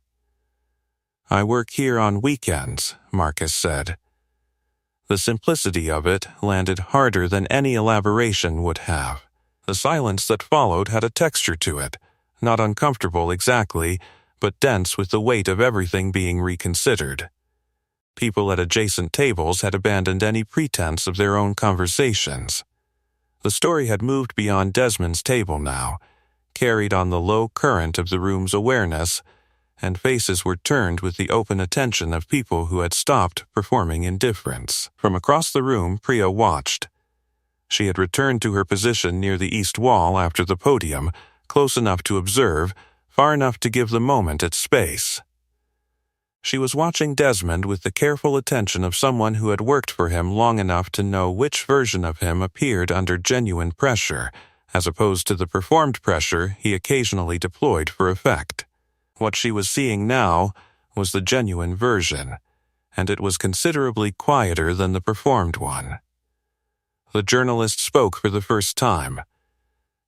I work here on weekends, Marcus said. The simplicity of it landed harder than any elaboration would have. The silence that followed had a texture to it, not uncomfortable exactly, but dense with the weight of everything being reconsidered. People at adjacent tables had abandoned any pretense of their own conversations. The story had moved beyond Desmond's table now, carried on the low current of the room's awareness, and faces were turned with the open attention of people who had stopped performing indifference. From across the room, Priya watched. She had returned to her position near the east wall after the podium, close enough to observe, far enough to give the moment its space. She was watching Desmond with the careful attention of someone who had worked for him long enough to know which version of him appeared under genuine pressure, as opposed to the performed pressure he occasionally deployed for effect. What she was seeing now was the genuine version, and it was considerably quieter than the performed one. The journalist spoke for the first time.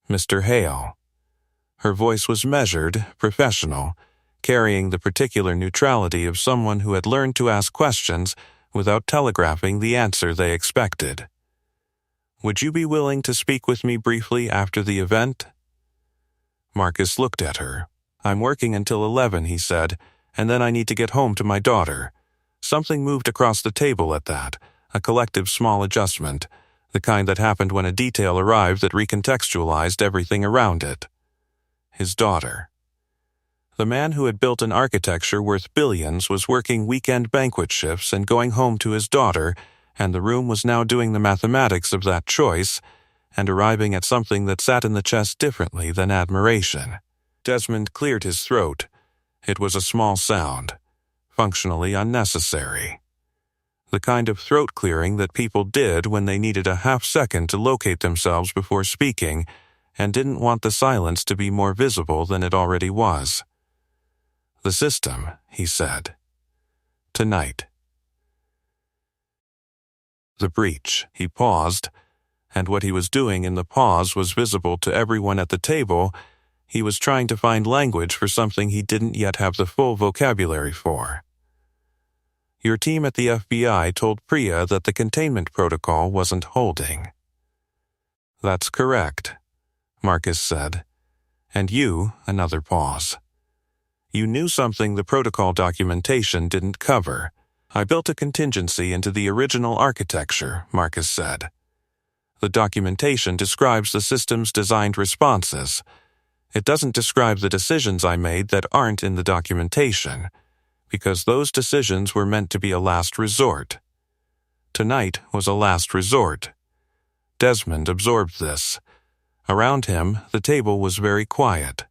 Mr. Hale. Her voice was measured, professional, carrying the particular neutrality of someone who had learned to ask questions without telegraphing the answer they expected. Would you be willing to speak with me briefly after the event? Marcus looked at her. I'm working until 11, he said, and then I need to get home to my daughter. Something moved across the table at that, a collective small adjustment, the kind that happened when a detail arrived that recontextualized everything around it. His daughter. The man who had built an architecture worth billions was working weekend banquet shifts and going home to his daughter, and the room was now doing the mathematics of that choice and arriving at something that sat in the chest differently than admiration. Desmond cleared his throat. It was a small sound, functionally unnecessary. The kind of throat clearing that people did when they needed a half-second to locate themselves before speaking and didn't want the silence to be more visible than it already was. The system, he said. Tonight. The breach. He paused, and what he was doing in the pause was visible to everyone at the table. He was trying to find language for something he didn't yet have the full vocabulary for. Your team at the FBI told Priya that the containment protocol wasn't holding. That's correct, Marcus said. And you, another pause. You knew something the protocol documentation didn't cover. I built a contingency into the original architecture, Marcus said. The documentation describes the system's designed responses. It doesn't describe the decisions I made that aren't in the documentation, because those decisions were meant to be a last resort. Tonight was a last resort. Desmond absorbed this. Around him, the table was very quiet.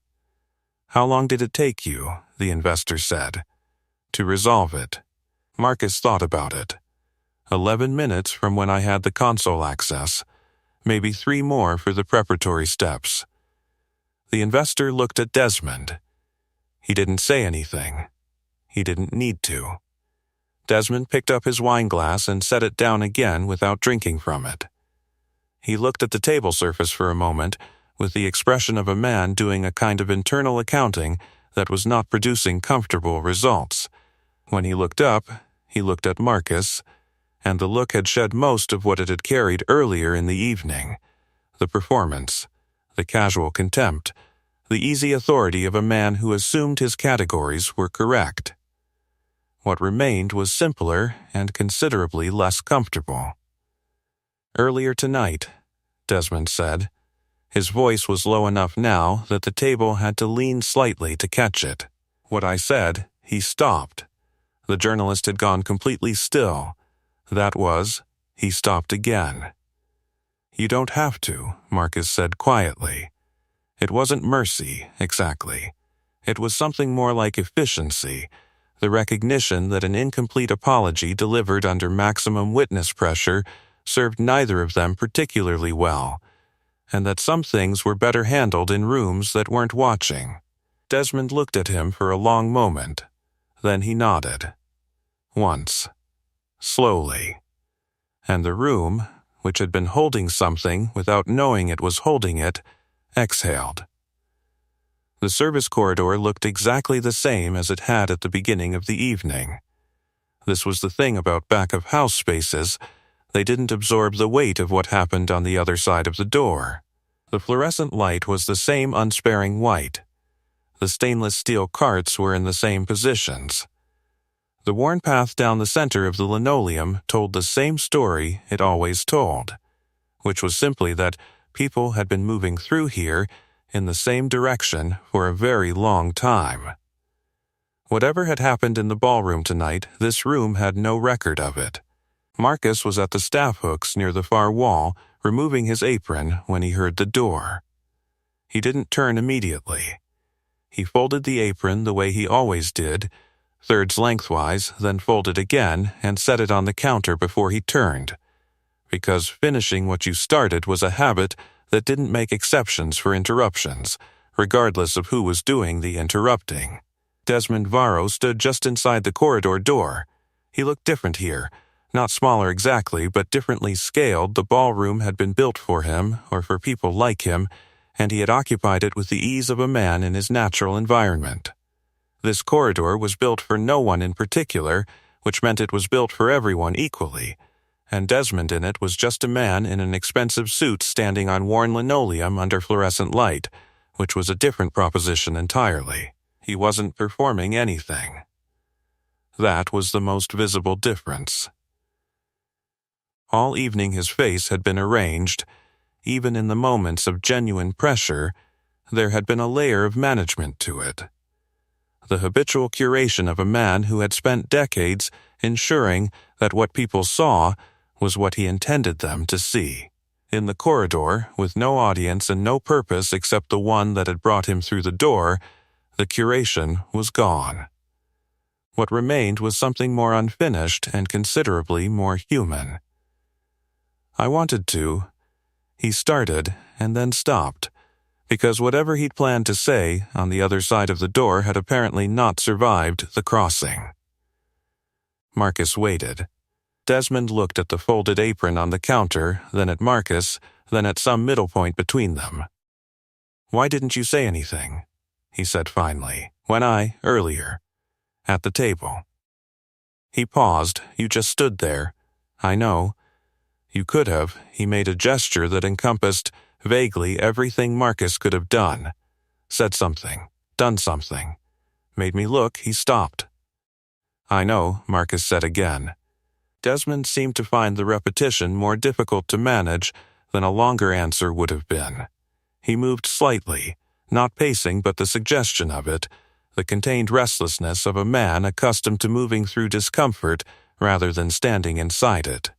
How long did it take you, the investor said, to resolve it? Marcus thought about it. 11 minutes from when I had the console access, maybe 3 more for the preparatory steps. The investor looked at Desmond. He didn't say anything. He didn't need to. Desmond picked up his wine glass and set it down again without drinking from it. He looked at the table surface for a moment with the expression of a man doing a kind of internal accounting that was not producing comfortable results. When he looked up, he looked at Marcus, and the look had shed most of what it had carried earlier in the evening. The performance, the casual contempt, the easy authority of a man who assumed his categories were correct. What remained was simpler and considerably less comfortable. Earlier tonight, Desmond said. His voice was low enough now that the table had to lean slightly to catch it. What I said, he stopped. The journalist had gone completely still. That was, he stopped again. You don't have to, Marcus said quietly. It wasn't mercy, exactly. It was something more like efficiency, the recognition that an incomplete apology delivered under maximum witness pressure served neither of them particularly well, and that some things were better handled in rooms that weren't watching. Desmond looked at him for a long moment. Then he nodded. Once. Slowly. And the room, which had been holding something without knowing it was holding it, exhaled. The service corridor looked exactly the same as it had at the beginning of the evening. This was the thing about back-of-house spaces. They didn't absorb the weight of what happened on the other side of the door. The fluorescent light was the same unsparing white. The stainless steel carts were in the same positions. The worn path down the center of the linoleum told the same story it always told, which was simply that people had been moving through here in the same direction for a very long time. Whatever had happened in the ballroom tonight, this room had no record of it. Marcus was at the staff hooks near the far wall, removing his apron when he heard the door. He didn't turn immediately. He folded the apron the way he always did, thirds lengthwise, then folded again and set it on the counter before he turned, because finishing what you started was a habit that didn't make exceptions for interruptions, regardless of who was doing the interrupting. Desmond Varro stood just inside the corridor door. He looked different here. Not smaller exactly, but differently scaled. The ballroom had been built for him, or for people like him, and he had occupied it with the ease of a man in his natural environment. This corridor was built for no one in particular, which meant it was built for everyone equally, and Desmond in it was just a man in an expensive suit standing on worn linoleum under fluorescent light, which was a different proposition entirely. He wasn't performing anything. That was the most visible difference. All evening his face had been arranged. Even in the moments of genuine pressure, there had been a layer of management to it. The habitual curation of a man who had spent decades ensuring that what people saw was what he intended them to see. In the corridor, with no audience and no purpose except the one that had brought him through the door, the curation was gone. What remained was something more unfinished and considerably more human. I wanted to. He started and then stopped, because whatever he'd planned to say on the other side of the door had apparently not survived the crossing. Marcus waited. Desmond looked at the folded apron on the counter, then at Marcus, then at some middle point between them. "Why didn't you say anything?" he said finally. "When earlier, at the table." He paused. "You just stood there." "I know." "You could have." He made a gesture that encompassed vaguely everything Marcus could have done. Said something, done something. Made me look. He stopped. "I know," Marcus said again. Desmond seemed to find the repetition more difficult to manage than a longer answer would have been. He moved slightly, not pacing but the suggestion of it, the contained restlessness of a man accustomed to moving through discomfort rather than standing inside it.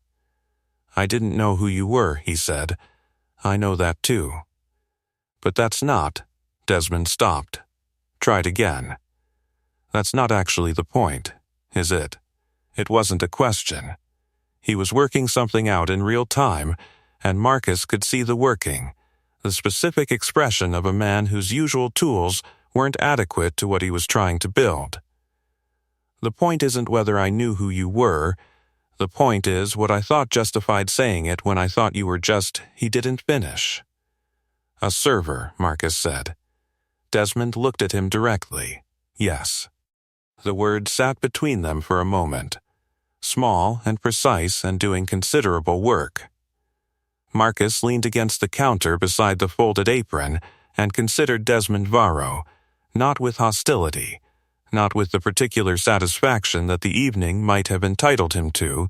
"I didn't know who you were," he said. "I know that too." "But that's not." Desmond stopped. Tried again. "That's not actually the point, is it?" It wasn't a question. He was working something out in real time, and Marcus could see the working, the specific expression of a man whose usual tools weren't adequate to what he was trying to build. "The point isn't whether I knew who you were. The point is what I thought justified saying it when I thought you were just, he didn't finish." "A server," Marcus said. Desmond looked at him directly. Yes. The word sat between them for a moment. Small and precise and doing considerable work. Marcus leaned against the counter beside the folded apron and considered Desmond Varro, not with hostility, not with the particular satisfaction that the evening might have entitled him to,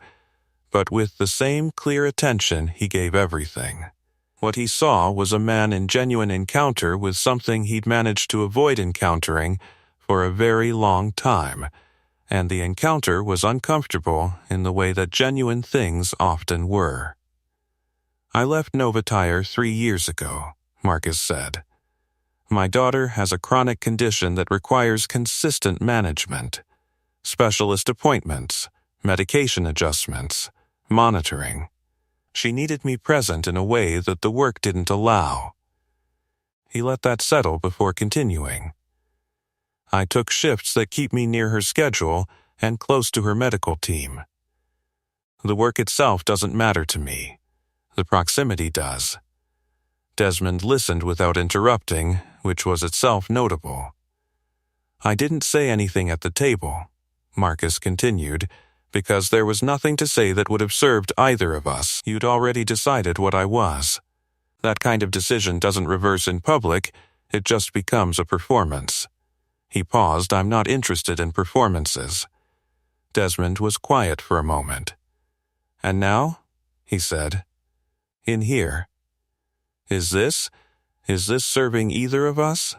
but with the same clear attention he gave everything. What he saw was a man in genuine encounter with something he'd managed to avoid encountering for a very long time, and the encounter was uncomfortable in the way that genuine things often were. "I left Novatire 3 years ago," Marcus said. "My daughter has a chronic condition that requires consistent management, specialist appointments, medication adjustments, monitoring. She needed me present in a way that the work didn't allow." He let that settle before continuing. I took shifts that keep me near her schedule and close to her medical team. The work itself doesn't matter to me. The proximity does. Desmond listened without interrupting, which was itself notable. I didn't say anything at the table, Marcus continued, because there was nothing to say that would have served either of us. You'd already decided what I was. That kind of decision doesn't reverse in public, it just becomes a performance. He paused. I'm not interested in performances. Desmond was quiet for a moment. And now? He said. In here. Is this serving either of us?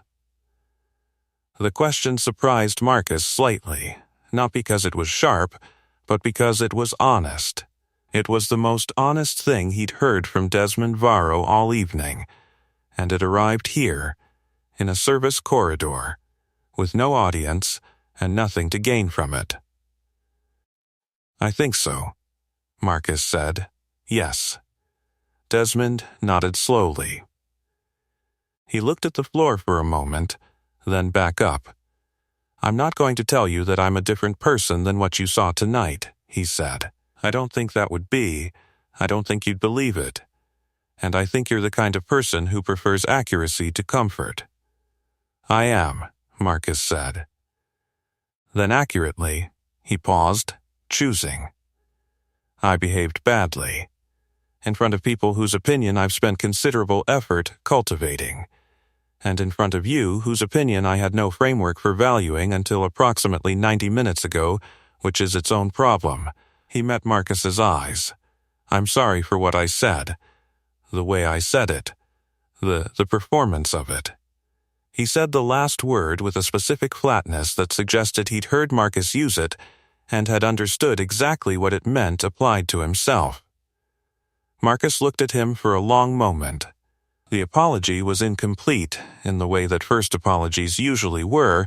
The question surprised Marcus slightly, not because it was sharp, but because it was honest. It was the most honest thing he'd heard from Desmond Varro all evening, and it arrived here, in a service corridor, with no audience and nothing to gain from it. I think so, Marcus said. Yes. Desmond nodded slowly. He looked at the floor for a moment, then back up. I'm not going to tell you that I'm a different person than what you saw tonight, he said. I don't think that would be. I don't think you'd believe it. And I think you're the kind of person who prefers accuracy to comfort. I am, Marcus said. Then accurately, he paused, choosing. I behaved badly. In front of people whose opinion I've spent considerable effort cultivating. And in front of you, whose opinion I had no framework for valuing until approximately 90 minutes ago, which is its own problem. He met Marcus's eyes. I'm sorry for what I said. The way I said it. The performance of it. He said the last word with a specific flatness that suggested he'd heard Marcus use it and had understood exactly what it meant applied to himself. Marcus looked at him for a long moment. The apology was incomplete in the way that first apologies usually were.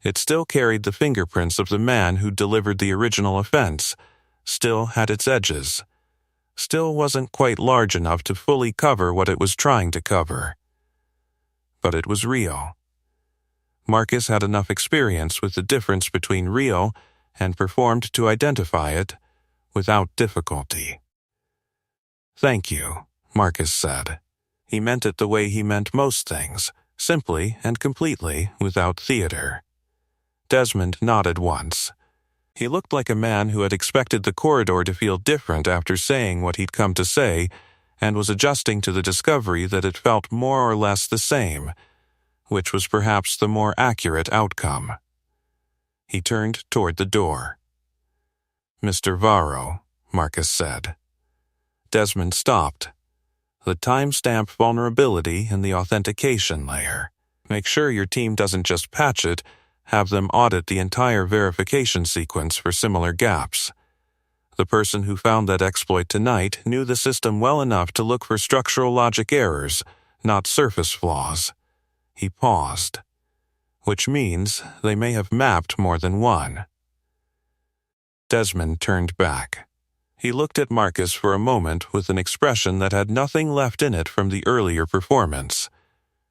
It still carried the fingerprints of the man who delivered the original offense, still had its edges, still wasn't quite large enough to fully cover what it was trying to cover. But it was real. Marcus had enough experience with the difference between real and performed to identify it without difficulty. Thank you, Marcus said. He meant it the way he meant most things, simply and completely, without theater. Desmond nodded once. He looked like a man who had expected the corridor to feel different after saying what he'd come to say, and was adjusting to the discovery that it felt more or less the same, which was perhaps the more accurate outcome. He turned toward the door. Mr. Varro, Marcus said. Desmond stopped. The timestamp vulnerability in the authentication layer. Make sure your team doesn't just patch it, have them audit the entire verification sequence for similar gaps. The person who found that exploit tonight knew the system well enough to look for structural logic errors, not surface flaws. He paused. Which means they may have mapped more than one. Desmond turned back. He looked at Marcus for a moment with an expression that had nothing left in it from the earlier performance.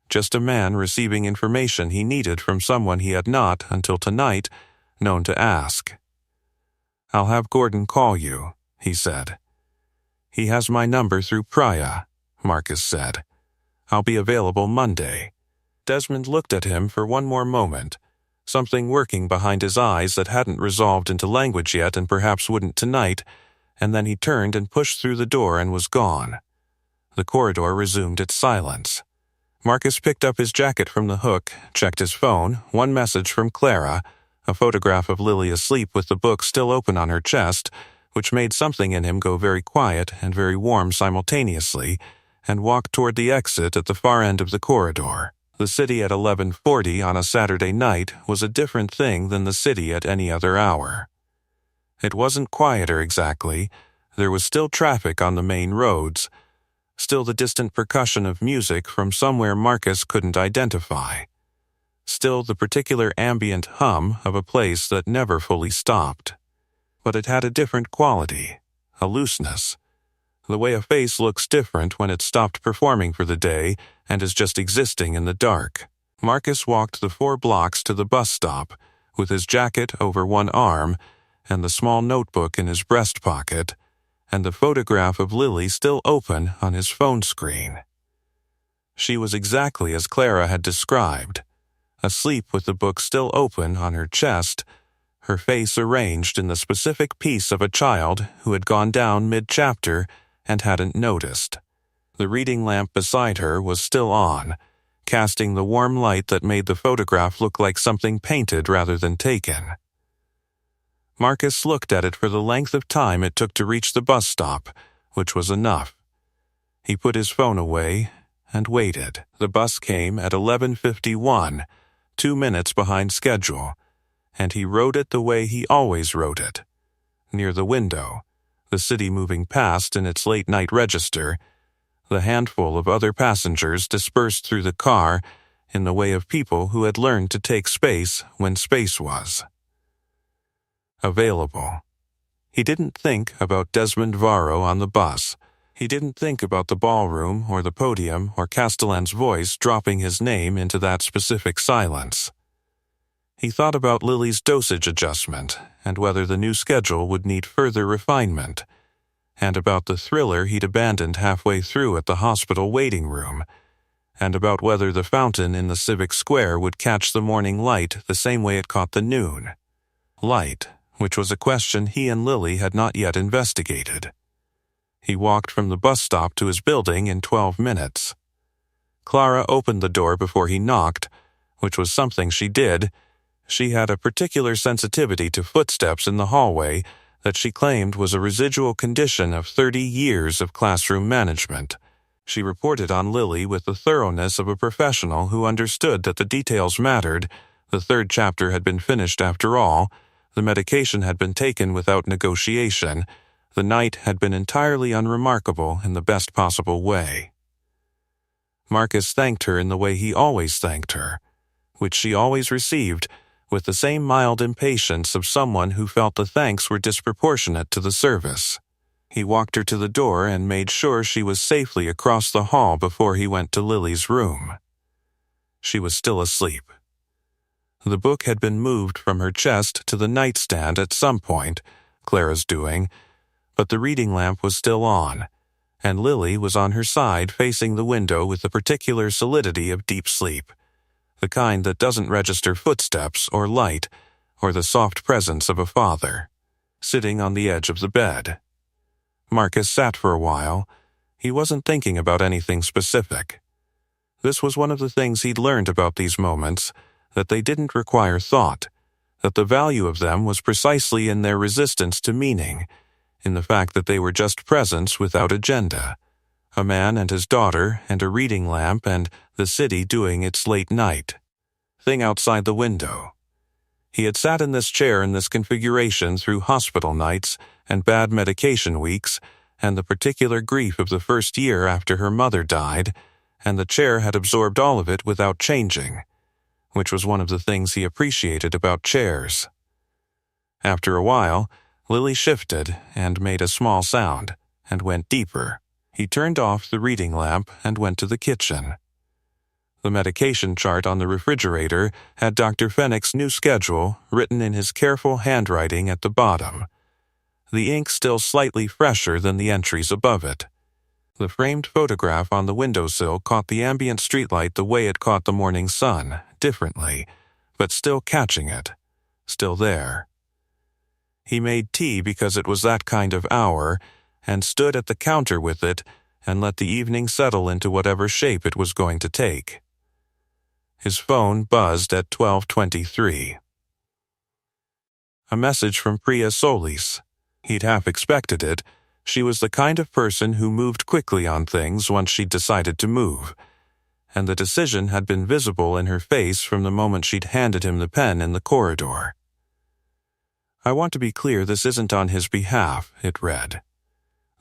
Just a man receiving information he needed from someone he had not, until tonight, known to ask. I'll have Gordon call you, he said. He has my number through Priya, Marcus said. I'll be available Monday. Desmond looked at him for one more moment, something working behind his eyes that hadn't resolved into language yet and perhaps wouldn't tonight, and then he turned and pushed through the door and was gone. The corridor resumed its silence. Marcus picked up his jacket from the hook, checked his phone, one message from Clara, a photograph of Lily asleep with the book still open on her chest, which made something in him go very quiet and very warm simultaneously, and walked toward the exit at the far end of the corridor. The city at 11:40 on a Saturday night was a different thing than the city at any other hour. It wasn't quieter exactly. There was still traffic on the main roads, still the distant percussion of music from somewhere Marcus couldn't identify, still the particular ambient hum of a place that never fully stopped. But it had a different quality, a looseness. The way a face looks different when it's stopped performing for the day and is just existing in the dark. Marcus walked the 4 blocks to the bus stop, with his jacket over one arm and the small notebook in his breast pocket, and the photograph of Lily still open on his phone screen. She was exactly as Clara had described, asleep with the book still open on her chest, her face arranged in the specific piece of a child who had gone down mid-chapter and hadn't noticed. The reading lamp beside her was still on, casting the warm light that made the photograph look like something painted rather than taken. Marcus looked at it for the length of time it took to reach the bus stop, which was enough. He put his phone away and waited. The bus came at 11:51, 2 minutes behind schedule, and he rode it the way he always rode it. Near the window, the city moving past in its late-night register, the handful of other passengers dispersed through the car in the way of people who had learned to take space when space was available. He didn't think about Desmond Varro on the bus. He didn't think about the ballroom or the podium or Castellan's voice dropping his name into that specific silence. He thought about Lily's dosage adjustment and whether the new schedule would need further refinement, and about the thriller he'd abandoned halfway through at the hospital waiting room, and about whether the fountain in the civic square would catch the morning light the same way it caught the noon light, which was a question he and Lily had not yet investigated. He walked from the bus stop to his building in 12 minutes. Clara opened the door before he knocked, which was something she did. She had a particular sensitivity to footsteps in the hallway that she claimed was a residual condition of 30 years of classroom management. She reported on Lily with the thoroughness of a professional who understood that the details mattered. The 3rd chapter had been finished after all. The medication had been taken without negotiation. The night had been entirely unremarkable in the best possible way. Marcus thanked her in the way he always thanked her, which she always received, with the same mild impatience of someone who felt the thanks were disproportionate to the service. He walked her to the door and made sure she was safely across the hall before he went to Lily's room. She was still asleep. The book had been moved from her chest to the nightstand at some point, Clara's doing, but the reading lamp was still on, and Lily was on her side facing the window with the particular solidity of deep sleep, the kind that doesn't register footsteps or light or the soft presence of a father, sitting on the edge of the bed. Marcus sat for a while. He wasn't thinking about anything specific. This was one of the things he'd learned about these moments, that they didn't require thought, that the value of them was precisely in their resistance to meaning, in the fact that they were just presence without agenda, a man and his daughter and a reading lamp and the city doing its late night thing outside the window. He had sat in this chair in this configuration through hospital nights and bad medication weeks and the particular grief of the first year after her mother died, and the chair had absorbed all of it without changing, which was one of the things he appreciated about chairs. After a while, Lily shifted and made a small sound, and went deeper. He turned off the reading lamp and went to the kitchen. The medication chart on the refrigerator had Dr. Fenwick's new schedule written in his careful handwriting at the bottom, the ink still slightly fresher than the entries above it. The framed photograph on the windowsill caught the ambient streetlight the way it caught the morning sun, differently, but still catching it, still there. He made tea because it was that kind of hour, and stood at the counter with it and let the evening settle into whatever shape it was going to take. His phone buzzed at 12:23. A message from Priya Solis. He'd half expected it. She was the kind of person who moved quickly on things once she'd decided to move, and the decision had been visible in her face from the moment she'd handed him the pen in the corridor. "I want to be clear this isn't on his behalf," it read.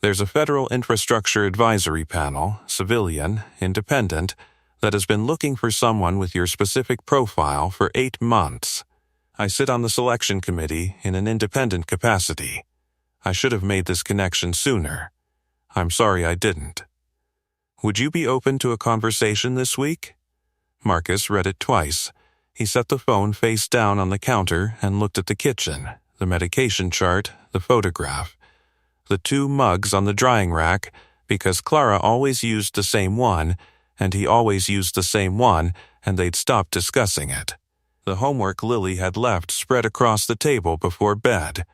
"There's a Federal Infrastructure Advisory Panel, civilian, independent, that has been looking for someone with your specific profile for 8 months. I sit on the selection committee in an independent capacity. I should have made this connection sooner. I'm sorry I didn't. Would you be open to a conversation this week?" Marcus read it twice. He set the phone face down on the counter and looked at the kitchen, the medication chart, the photograph, the 2 mugs on the drying rack, because Clara always used the same one, and he always used the same one, and they'd stopped discussing it. The homework Lily had left spread across the table before bed.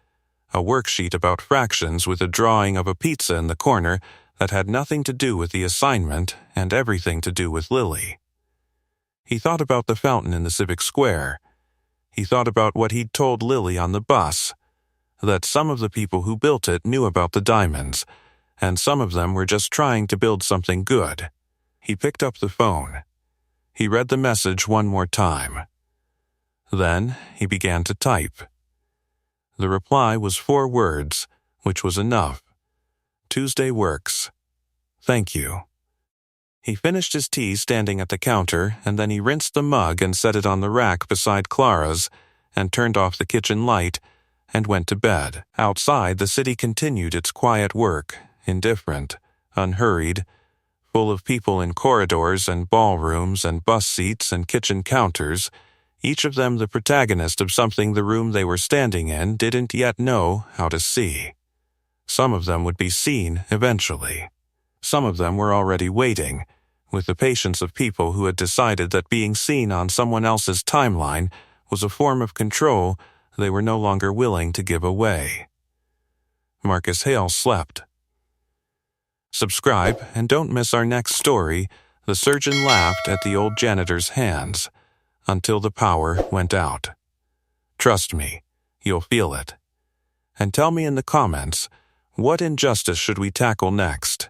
A worksheet about fractions with a drawing of a pizza in the corner that had nothing to do with the assignment and everything to do with Lily. He thought about the fountain in the civic square. He thought about what he'd told Lily on the bus, that some of the people who built it knew about the diamonds, and some of them were just trying to build something good. He picked up the phone. He read the message one more time. Then he began to type. The reply was 4 words, which was enough. Tuesday works. Thank you. He finished his tea standing at the counter, and then he rinsed the mug and set it on the rack beside Clara's, and turned off the kitchen light, and went to bed. Outside, the city continued its quiet work, indifferent, unhurried, full of people in corridors and ballrooms and bus seats and kitchen counters, each of them the protagonist of something the room they were standing in didn't yet know how to see. Some of them would be seen eventually. Some of them were already waiting, with the patience of people who had decided that being seen on someone else's timeline was a form of control they were no longer willing to give away. Marcus Hale slept. Subscribe and don't miss our next story, The Surgeon Laughed at the Old Janitor's Hands, until the power went out. Trust me, you'll feel it. And tell me in the comments, what injustice should we tackle next?